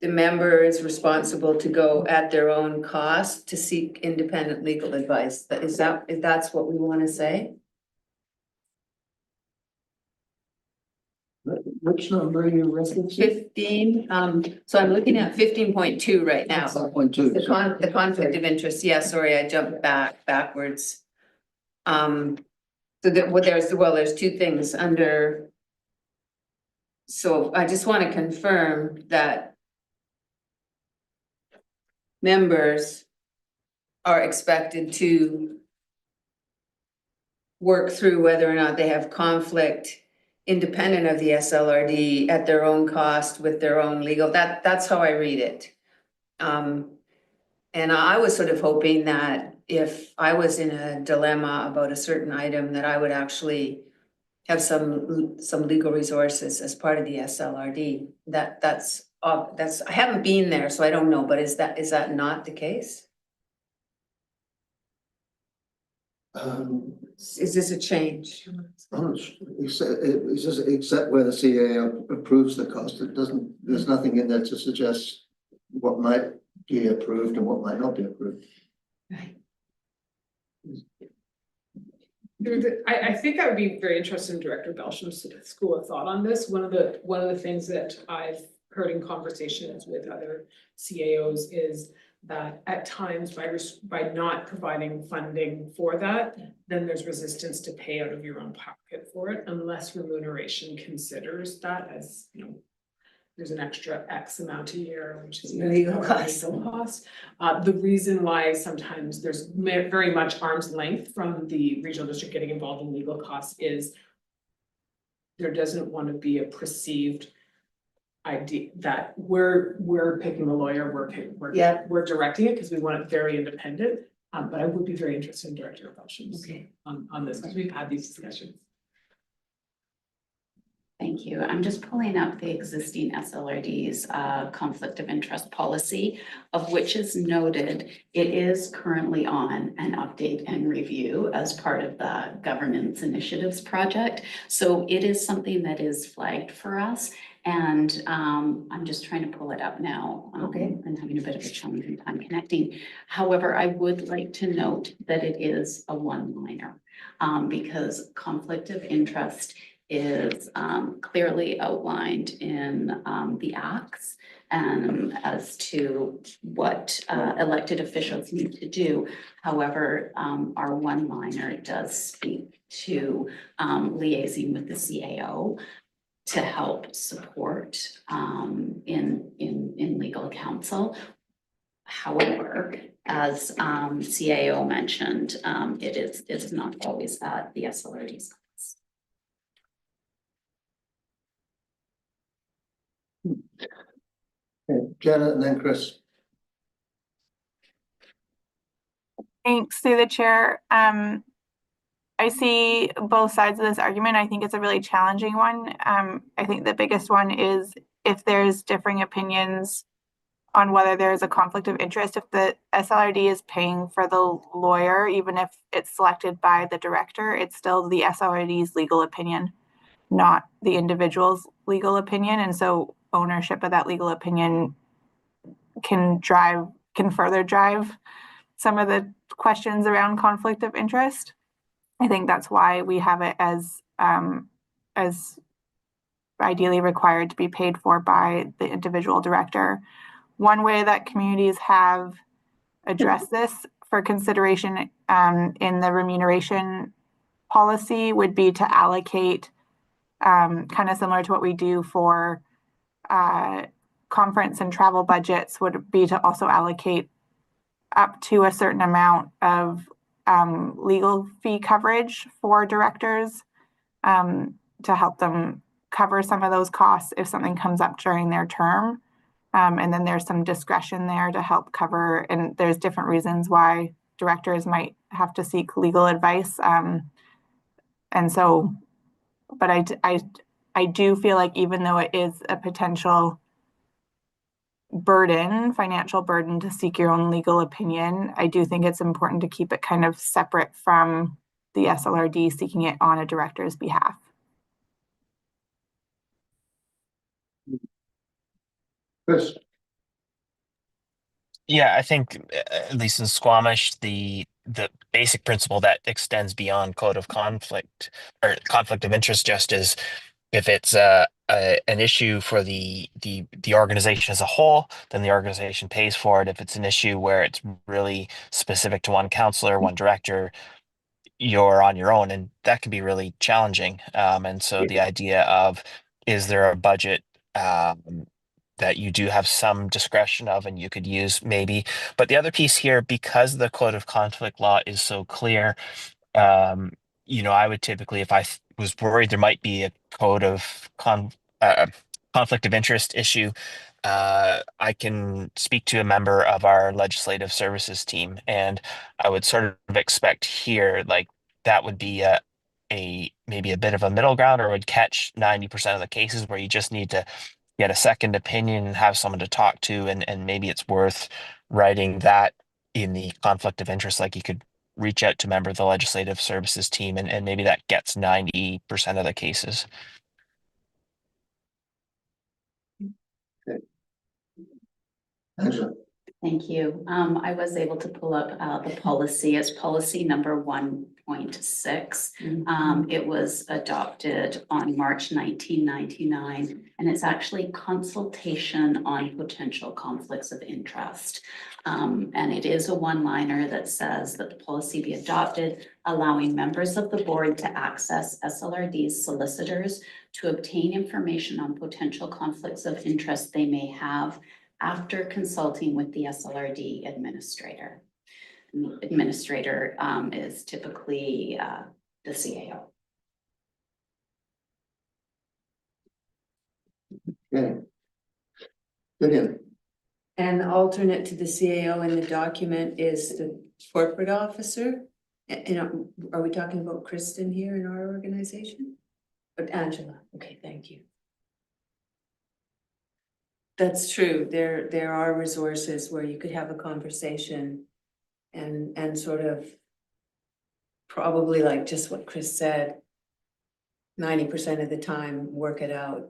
member is responsible to go at their own cost to seek independent legal advice. Is that's what we want to say? Which number are you referencing? 15, so I'm looking at 15.2 right now. 5.2. The conflict of interest, yeah, sorry, I jumped backwards. So there's two things under. So I just want to confirm that members are expected to work through whether or not they have conflict independent of the SLRD at their own cost with their own legal, that's how I read it. And I was sort of hoping that if I was in a dilemma about a certain item, that I would actually have some legal resources as part of the SLRD. That's I haven't been there, so I don't know, but is that not the case? Is this a change? Except where the CA approves the cost, it doesn't, there's nothing in there to suggest what might be approved and what might not be approved. Right. I think I would be very interested in Director Belsham's school of thought on this. One of the things that I've heard in conversations with other CAOs is that at times by not providing funding for that, then there's resistance to pay out of your own pocket for it unless remuneration considers that as, you know, there's an extra X amount a year, which is Legal costs. The reason why sometimes there's very much arm's length from the regional district getting involved in legal costs is there doesn't want to be a perceived idea that we're picking the lawyer, we're directing it because we want it very independent. But I would be very interested in Director Belsham's on this because we've had these discussions. Thank you. I'm just pulling up the existing SLRD's conflict of interest policy, of which is noted it is currently on an update and review as part of the governance initiatives project. So it is something that is flagged for us. And I'm just trying to pull it up now. Okay. I'm having a bit of a challenging time connecting. However, I would like to note that it is a one-liner because conflict of interest is clearly outlined in the acts and as to what elected officials need to do. However, our one-liner does speak to liaising with the CAO to help support in legal counsel. However, as CAO mentioned, it's not always at the SLRD's office. Okay, Janet and then Chris. Thanks, through the chair. I see both sides of this argument. I think it's a really challenging one. I think the biggest one is if there's differing opinions on whether there's a conflict of interest, if the SLRD is paying for the lawyer, even if it's selected by the director, it's still the SLRD's legal opinion, not the individual's legal opinion. And so ownership of that legal opinion can further drive some of the questions around conflict of interest. I think that's why we have it as as ideally required to be paid for by the individual director. One way that communities have addressed this for consideration in the remuneration policy would be to allocate, kind of similar to what we do for conference and travel budgets, would be to also allocate up to a certain amount of legal fee coverage for directors to help them cover some of those costs if something comes up during their term. And then there's some discretion there to help cover, and there's different reasons why directors might have to seek legal advice. And so, but I do feel like even though it is a potential burden, financial burden to seek your own legal opinion, I do think it's important to keep it kind of separate from the SLRD seeking it on a director's behalf. Chris? Yeah, I think at least in Squamish, the basic principle that extends beyond code of conflict or conflict of interest just is if it's an issue for the organization as a whole, then the organization pays for it. If it's an issue where it's really specific to one counselor, one director, you're on your own, and that can be really challenging. And so the idea of, is there a budget that you do have some discretion of and you could use maybe. But the other piece here, because the code of conflict law is so clear, I would typically, if I was worried there might be a code of conflict of interest issue, I can speak to a member of our legislative services team, and I would sort of expect here, like that would be maybe a bit of a middle ground, or would catch 90% of the cases where you just need to get a second opinion and have someone to talk to, and maybe it's worth writing that in the conflict of interest, like you could reach out to a member of the legislative services team, and maybe that gets 90% of the cases. Angela? Thank you. I was able to pull up the policy as policy number 1.6. It was adopted on March 1999, and it's actually consultation on potential conflicts of interest. And it is a one-liner that says that the policy be adopted, allowing members of the board to access SLRD's solicitors to obtain information on potential conflicts of interest they may have after consulting with the SLRD administrator. And the administrator is typically the CAO. Okay. Vivian? And the alternate to the CAO in the document is the corporate officer. And are we talking about Kristen here in our organization? But Angela, okay, thank you. That's true. There are resources where you could have a conversation and sort of probably like just what Chris said, 90% of the time work it out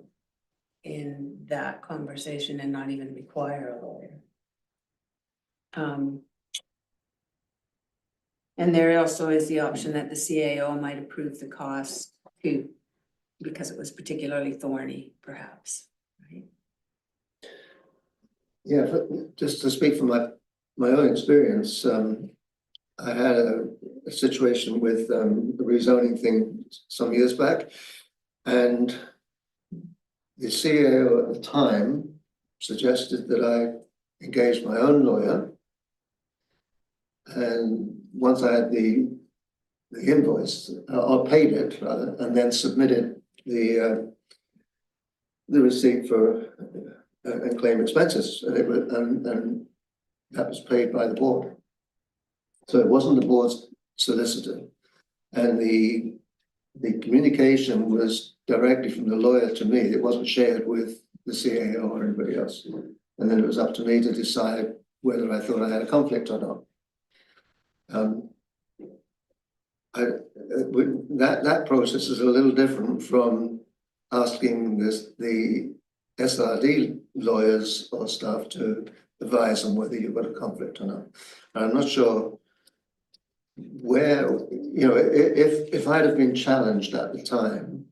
in that conversation and not even require a lawyer. And there also is the option that the CAO might approve the cost too, because it was particularly thorny, perhaps, right? Yeah, but just to speak from my own experience, I had a situation with the rezoning thing some years back, and the CAO at the time suggested that I engage my own lawyer, and once I had the invoice, or paid it rather, and then submitted the receipt for and claim expenses, and it was, and that was paid by the board. So it wasn't the board's solicitor, and the communication was directly from the lawyer to me. It wasn't shared with the CAO or anybody else, and then it was up to me to decide whether I thought I had a conflict or not. That process is a little different from asking the SLRD lawyers or staff to advise on whether you've got a conflict or not. And I'm not sure where, if I'd have been challenged at the time,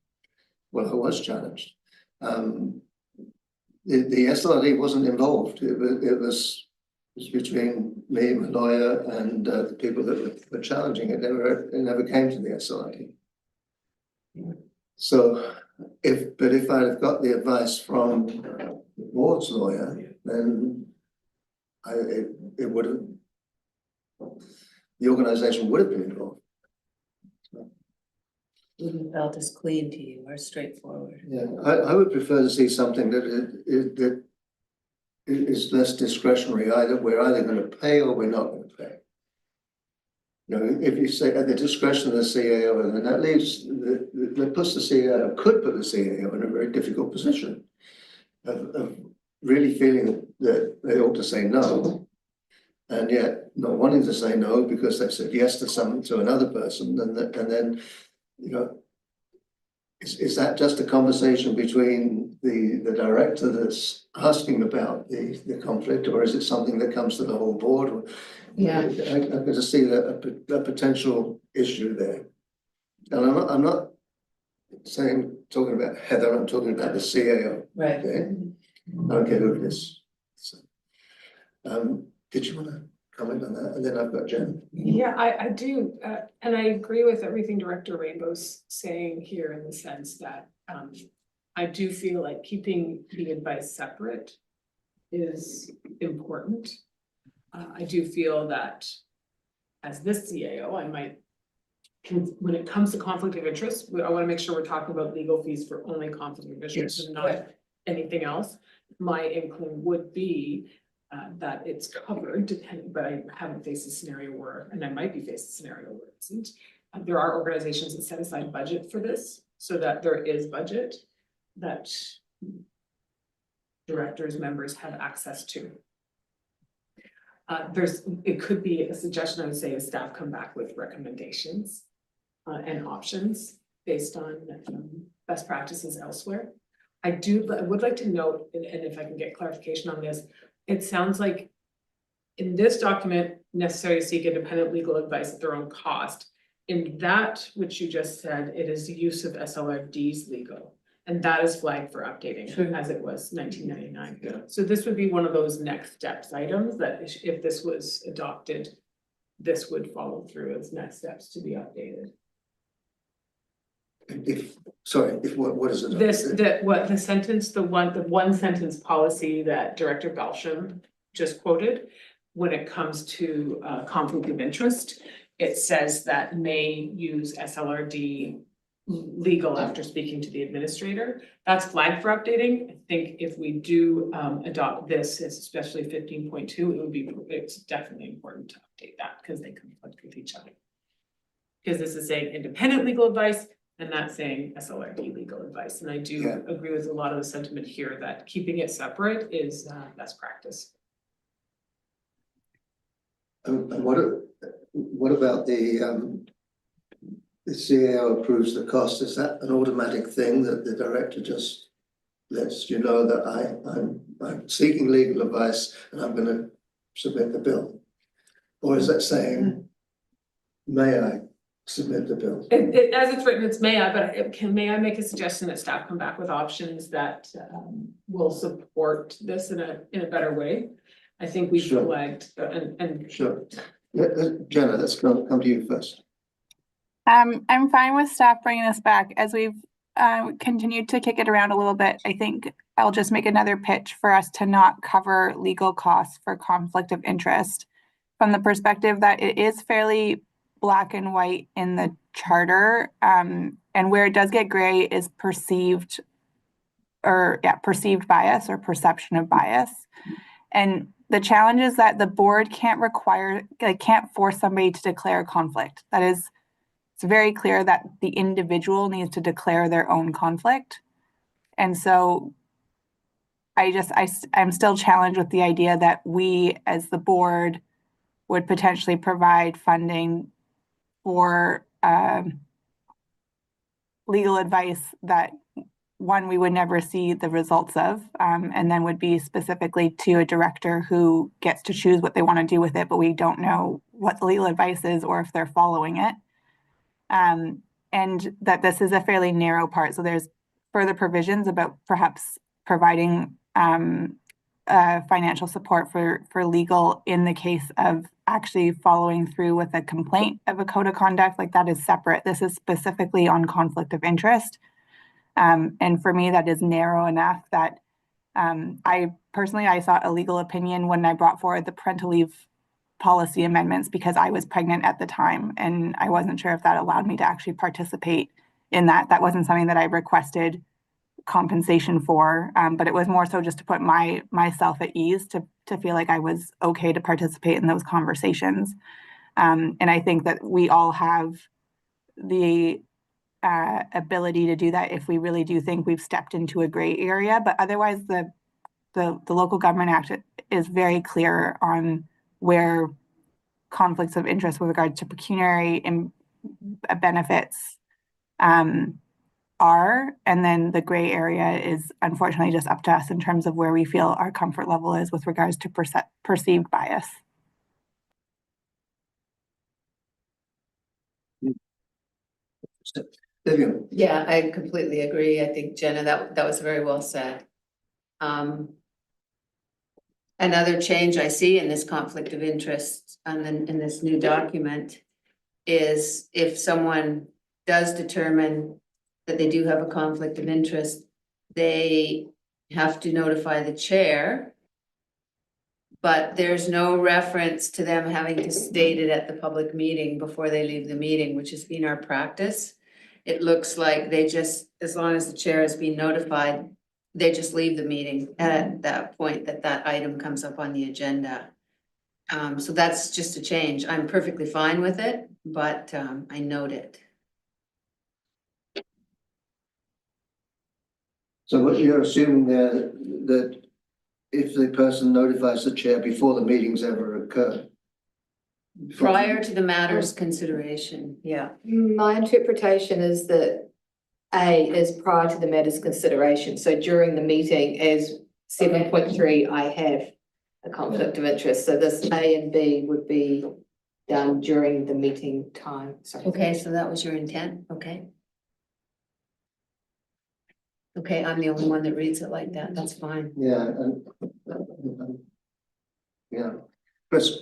well, I was challenged. The SLRD wasn't involved. It was between me, my lawyer, and the people that were challenging it. It never came to the SLRD. So if I'd have got the advice from the board's lawyer, then it would have, the organization would have been involved. Wouldn't felt as clean to you or straightforward. Yeah, I would prefer to see something that is less discretionary. We're either going to pay or we're not going to pay. You know, if you say at the discretion of the CAO, then that leaves that puts the CAO, could put the CAO in a very difficult position of really feeling that they ought to say no, and yet not wanting to say no because they've said yes to another person, and then you know, is that just a conversation between the director that's asking about the conflict, or is it something that comes to the whole board? Yeah. I can just see a potential issue there. And I'm not talking about Heather, I'm talking about the CAO. Right. Okay? I don't care who it is. So, did you want to comment on that? And then I've got Jen. Yeah, I do, and I agree with everything Director Rainbow's saying here in the sense that I do feel like keeping the advice separate is important. I do feel that as this CAO, I might, when it comes to conflict of interest, I want to make sure we're talking about legal fees for only conflict of interest and not anything else. My inkling would be that it's covered, but I haven't faced a scenario where, and I might be faced a scenario where it isn't. There are organizations that set aside budget for this, so that there is budget that directors, members have access to. It could be a suggestion, I would say, as staff come back with recommendations and options based on best practices elsewhere. I would like to note, and if I can get clarification on this, it sounds like in this document, necessary to seek independent legal advice at their own cost. In that, which you just said, it is the use of SLRD's legal, and that is flagged for updating as it was 1999. Yeah. So this would be one of those next steps items that if this was adopted, this would follow through as next steps to be updated. What is it? The one sentence policy that Director Belsham just quoted, when it comes to conflict of interest, it says that may use SLRD legal after speaking to the administrator. That's flagged for updating. I think if we do adopt this, especially 15.2, it's definitely important to update that because they conflict with each other. Because this is saying independent legal advice and not saying SLRD legal advice. And I do agree with a lot of the sentiment here that keeping it separate is best practice. And what about the CAO approves the cost? Is that an automatic thing that the director just lets you know that I'm seeking legal advice and I'm going to submit the bill? Or is that saying, may I submit the bill? As it's written, it's may I, but may I make a suggestion that staff come back with options that will support this in a better way? I think we've flagged and Sure. Jenna, let's come to you first. I'm fine with staff bringing this back as we've continued to kick it around a little bit. I think I'll just make another pitch for us to not cover legal costs for conflict of interest from the perspective that it is fairly black and white in the charter, and where it does get gray is perceived bias or perception of bias. And the challenge is that the board can't force somebody to declare a conflict. It's very clear that the individual needs to declare their own conflict. And so I'm still challenged with the idea that we as the board would potentially provide funding for legal advice that we would never see the results of, and then would be specifically to a director who gets to choose what they want to do with it, but we don't know what the legal advice is or if they're following it. And that this is a fairly narrow part. So there's further provisions about perhaps providing financial support for legal in the case of actually following through with a complaint of a code of conduct. Like, that is separate. This is specifically on conflict of interest. And for me, that is narrow enough that I sought a legal opinion when I brought forward the parental leave policy amendments because I was pregnant at the time and I wasn't sure if that allowed me to actually participate in that. That wasn't something that I requested compensation for, but it was more so just to put myself at ease to feel like I was okay to participate in those conversations. And I think that we all have the ability to do that if we really do think we've stepped into a gray area. But otherwise, the Local Government Act is very clear on where conflicts of interest with regard to pecuniary benefits are, and then the gray area is unfortunately just up to us in terms of where we feel our comfort level is with regards to perceived bias. Vivian, Yeah, I completely agree. I think, Jenna, that was very well said. Another change I see in this conflict of interest and then in this new document is if someone does determine that they do have a conflict of interest, they have to notify the chair. But there's no reference to them having to state it at the public meeting before they leave the meeting, which has been our practice. It looks like they just, as long as the chair has been notified, they just leave the meeting at that point that item comes up on the agenda. So that's just a change. I'm perfectly fine with it, but I note it. so what you're assuming there that if the person notifies the chair before the meetings ever occur? Prior to the matter's consideration, yeah. My interpretation is that A is prior to the matter's consideration. So during the meeting, as 7.3, I have a conflict of interest. So this A and B would be done during the meeting time. Sorry. Okay, so that was your intent, okay. Okay, I'm the only one that reads it like that, that's fine. Yeah, yeah. Chris?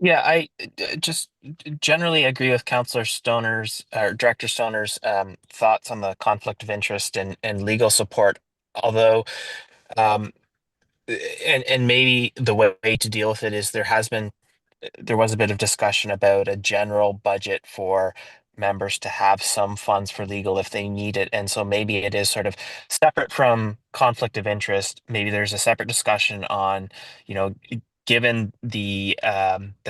Yeah, I just generally agree with Councillor Stoner's or Director Stoner's thoughts on the conflict of interest and legal support. Although, and maybe the way to deal with it is there was a bit of discussion about a general budget for members to have some funds for legal if they need it, and so maybe it is sort of separate from conflict of interest. Maybe there's a separate discussion on, given the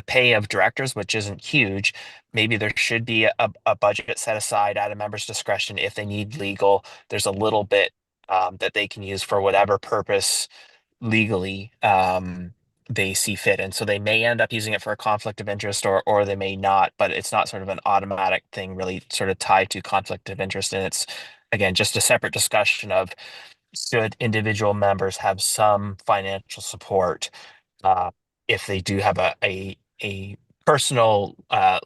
pay of directors, which isn't huge, maybe there should be a budget set aside at a member's discretion if they need legal. There's a little bit that they can use for whatever purpose legally they see fit, and so they may end up using it for a conflict of interest, or they may not, but it's not sort of an automatic thing really sort of tied to conflict of interest. And it's, again, just a separate discussion of, should individual members have some financial support if they do have a personal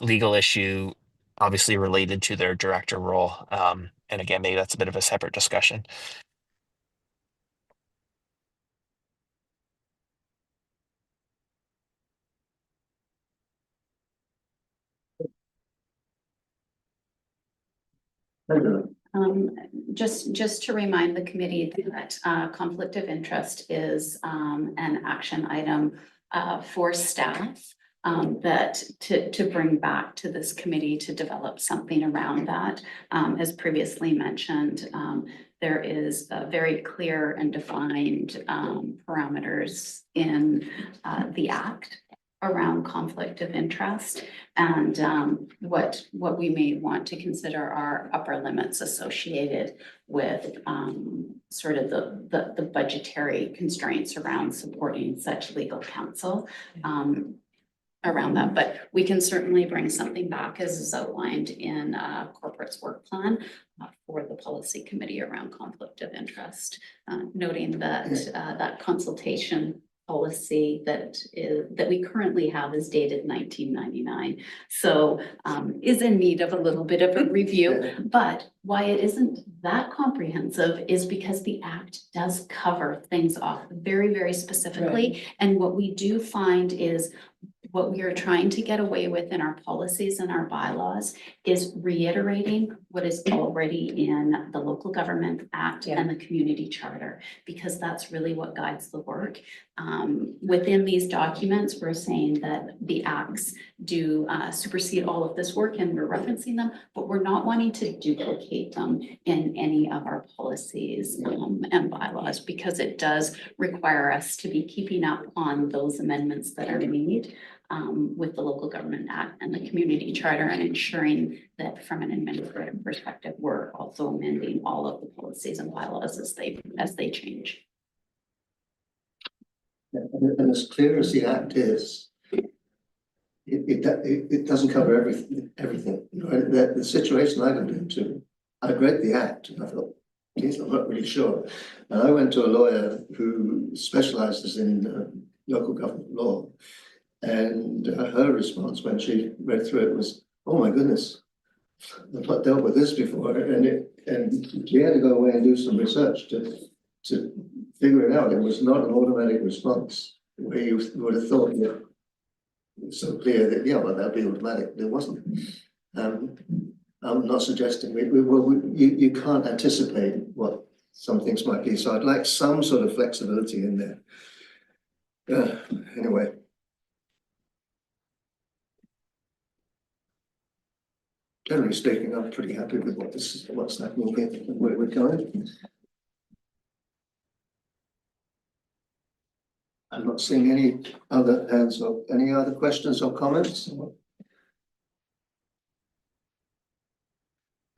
legal issue, obviously related to their director role. And again, maybe that's a bit of a separate discussion. Just to remind the committee that conflict of interest is an action item for staff that to bring back to this committee to develop something around that. As previously mentioned, there is a very clear and defined parameters in the Act around conflict of interest, and what we may want to consider are upper limits associated with sort of the budgetary constraints around supporting such legal counsel around that. But we can certainly bring something back as is outlined in corporate's work plan for the policy committee around conflict of interest, noting that that consultation policy that we currently have is dated 1999. So is in need of a little bit of a review. But why it isn't that comprehensive is because the act does cover things off very, very specifically. And what we do find is what we are trying to get away with in our policies and our bylaws is reiterating what is already in the Local Government Act and the Community Charter, because that's really what guides the work. Within these documents, we're saying that the acts do supersede all of this work and we're referencing them, but we're not wanting to duplicate them in any of our policies and bylaws, because it does require us to be keeping up on those amendments that are made with the Local Government Act and the Community Charter, and ensuring that from an administrative perspective, we're also amending all of the policies and bylaws as they change. And as clear as the act is, it doesn't cover everything. You know, the situation I got into, I read the act and I thought, geez, I'm not really sure. And I went to a lawyer who specializes in local government law. And her response when she read through it was, "Oh my goodness, I've not dealt with this before." And she had to go away and do some research to figure it out. It was not an automatic response where you would have thought that it was so clear that well, that'd be automatic. It wasn't. I'm not suggesting you can't anticipate what some things might be. So I'd like some sort of flexibility in there. Anyway. Generally speaking, I'm pretty happy with what's happening here and where we're going. I'm not seeing any other hands up. Any other questions or comments?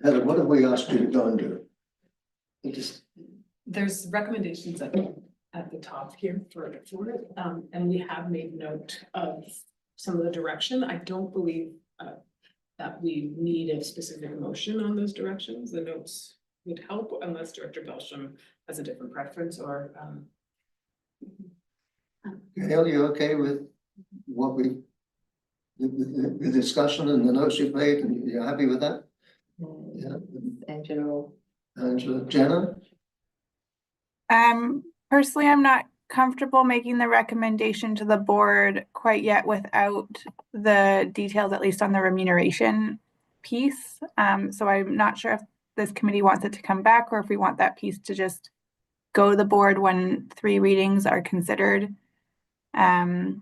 Heather, what have we asked you to go and do? There's recommendations at the top here for it, and we have made note of some of the direction. I don't believe that we need a specific motion on those directions. The notes would help unless Director Belsham has a different preference or. Gail, you okay with what the discussion and the notes you've made, and you're happy with that? Yeah. Angela. Angela, Jenna? Personally, I'm not comfortable making the recommendation to the board quite yet without the details, at least on the remuneration piece. So I'm not sure if this committee wants it to come back or if we want that piece to just go to the board when 3 readings are considered. But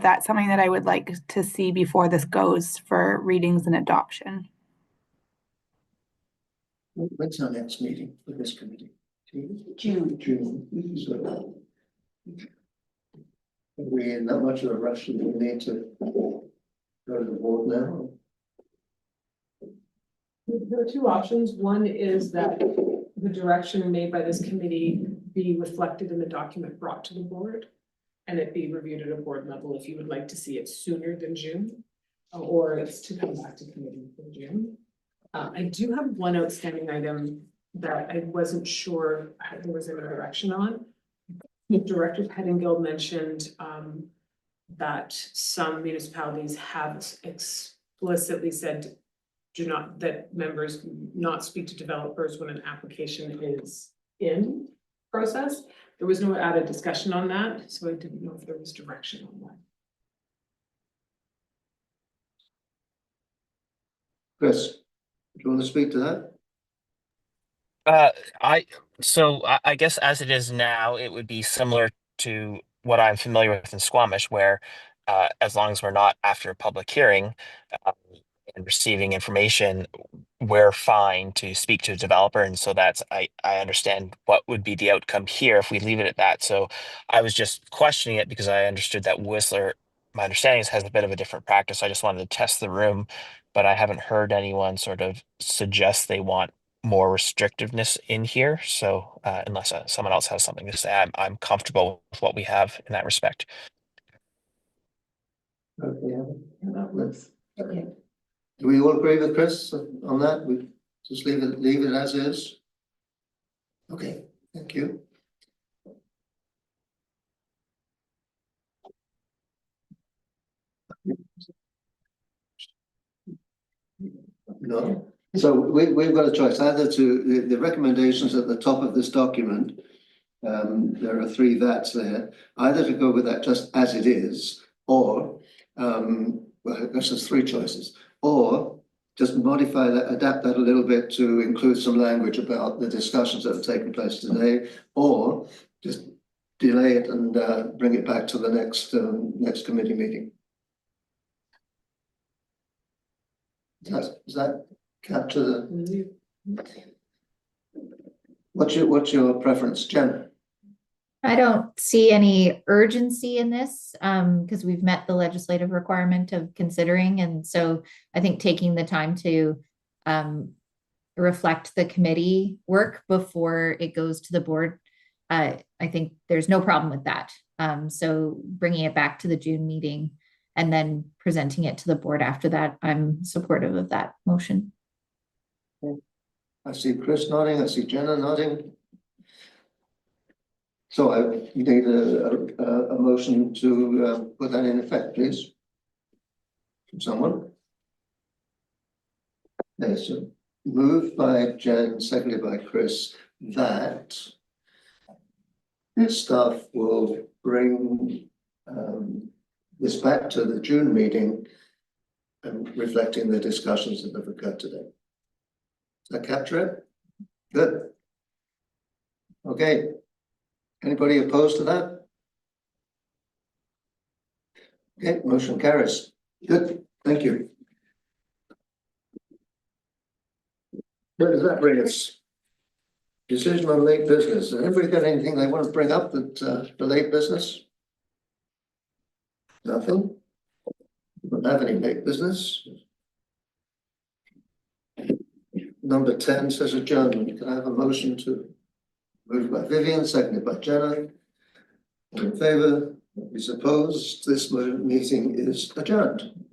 that's something that I would like to see before this goes for readings and adoption. When's our next meeting for this committee? June. So, are we in that much of a rush that we need to go to the board now? There are 2 options. One is that the direction made by this committee be reflected in the document brought to the board, and it be reviewed at a board level if you would like to see it sooner than June, or it's to come back to committee in June. I do have one outstanding item that I wasn't sure there was any direction on. Director Pettingill mentioned that some municipalities have explicitly said that members not speak to developers when an application is in process. There was no added discussion on that, so I didn't know if there was direction on that. Chris, do you want to speak to that? I guess as it is now, it would be similar to what I'm familiar with in Squamish, where as long as we're not after a public hearing and receiving information, we're fine to speak to a developer. And so I understand what would be the outcome here if we leave it at that. So I was just questioning it because I understood that Whistler, my understanding is, has a bit of a different practice. I just wanted to test the room, but I haven't heard anyone sort of suggest they want more restrictiveness in here. So unless someone else has something to say, I'm comfortable with what we have in that respect. Okay. Do we all agree with Chris on that? We just leave it as is? Okay, thank you. No, so we've got a choice either to, the recommendations at the top of this document. There are 3 VATs there, either to go with that just as it is, or, well, I guess there's 3 choices, or just modify that, adapt that a little bit to include some language about the discussions that have taken place today, or just delay it and bring it back to the next committee meeting. Does that capture the? What's your preference, Jen? I don't see any urgency in this, because we've met the legislative requirement of considering, and so I think taking the time to reflect the committee work before it goes to the board, I think there's no problem with that. So bringing it back to the June meeting and then presenting it to the board after that, I'm supportive of that motion. I see Chris nodding, I see Jenna nodding. So I need a motion to put that in effect, please. From someone. Yes, so moved by Jen, seconded by Chris, that staff will bring this back to the June meeting and reflecting the discussions that have occurred today. Does that capture it? Good. Okay. Anybody opposed to that? Okay, motion carries. Good, thank you. Where does that bring us? Decision on late business. Has anybody got anything they want to bring up that the late business? Nothing? We don't have any late business. Number 10 says adjournment. Can I have a motion to moved by Vivian, seconded by Jenna? All in favor? Is opposed? This meeting is adjourned.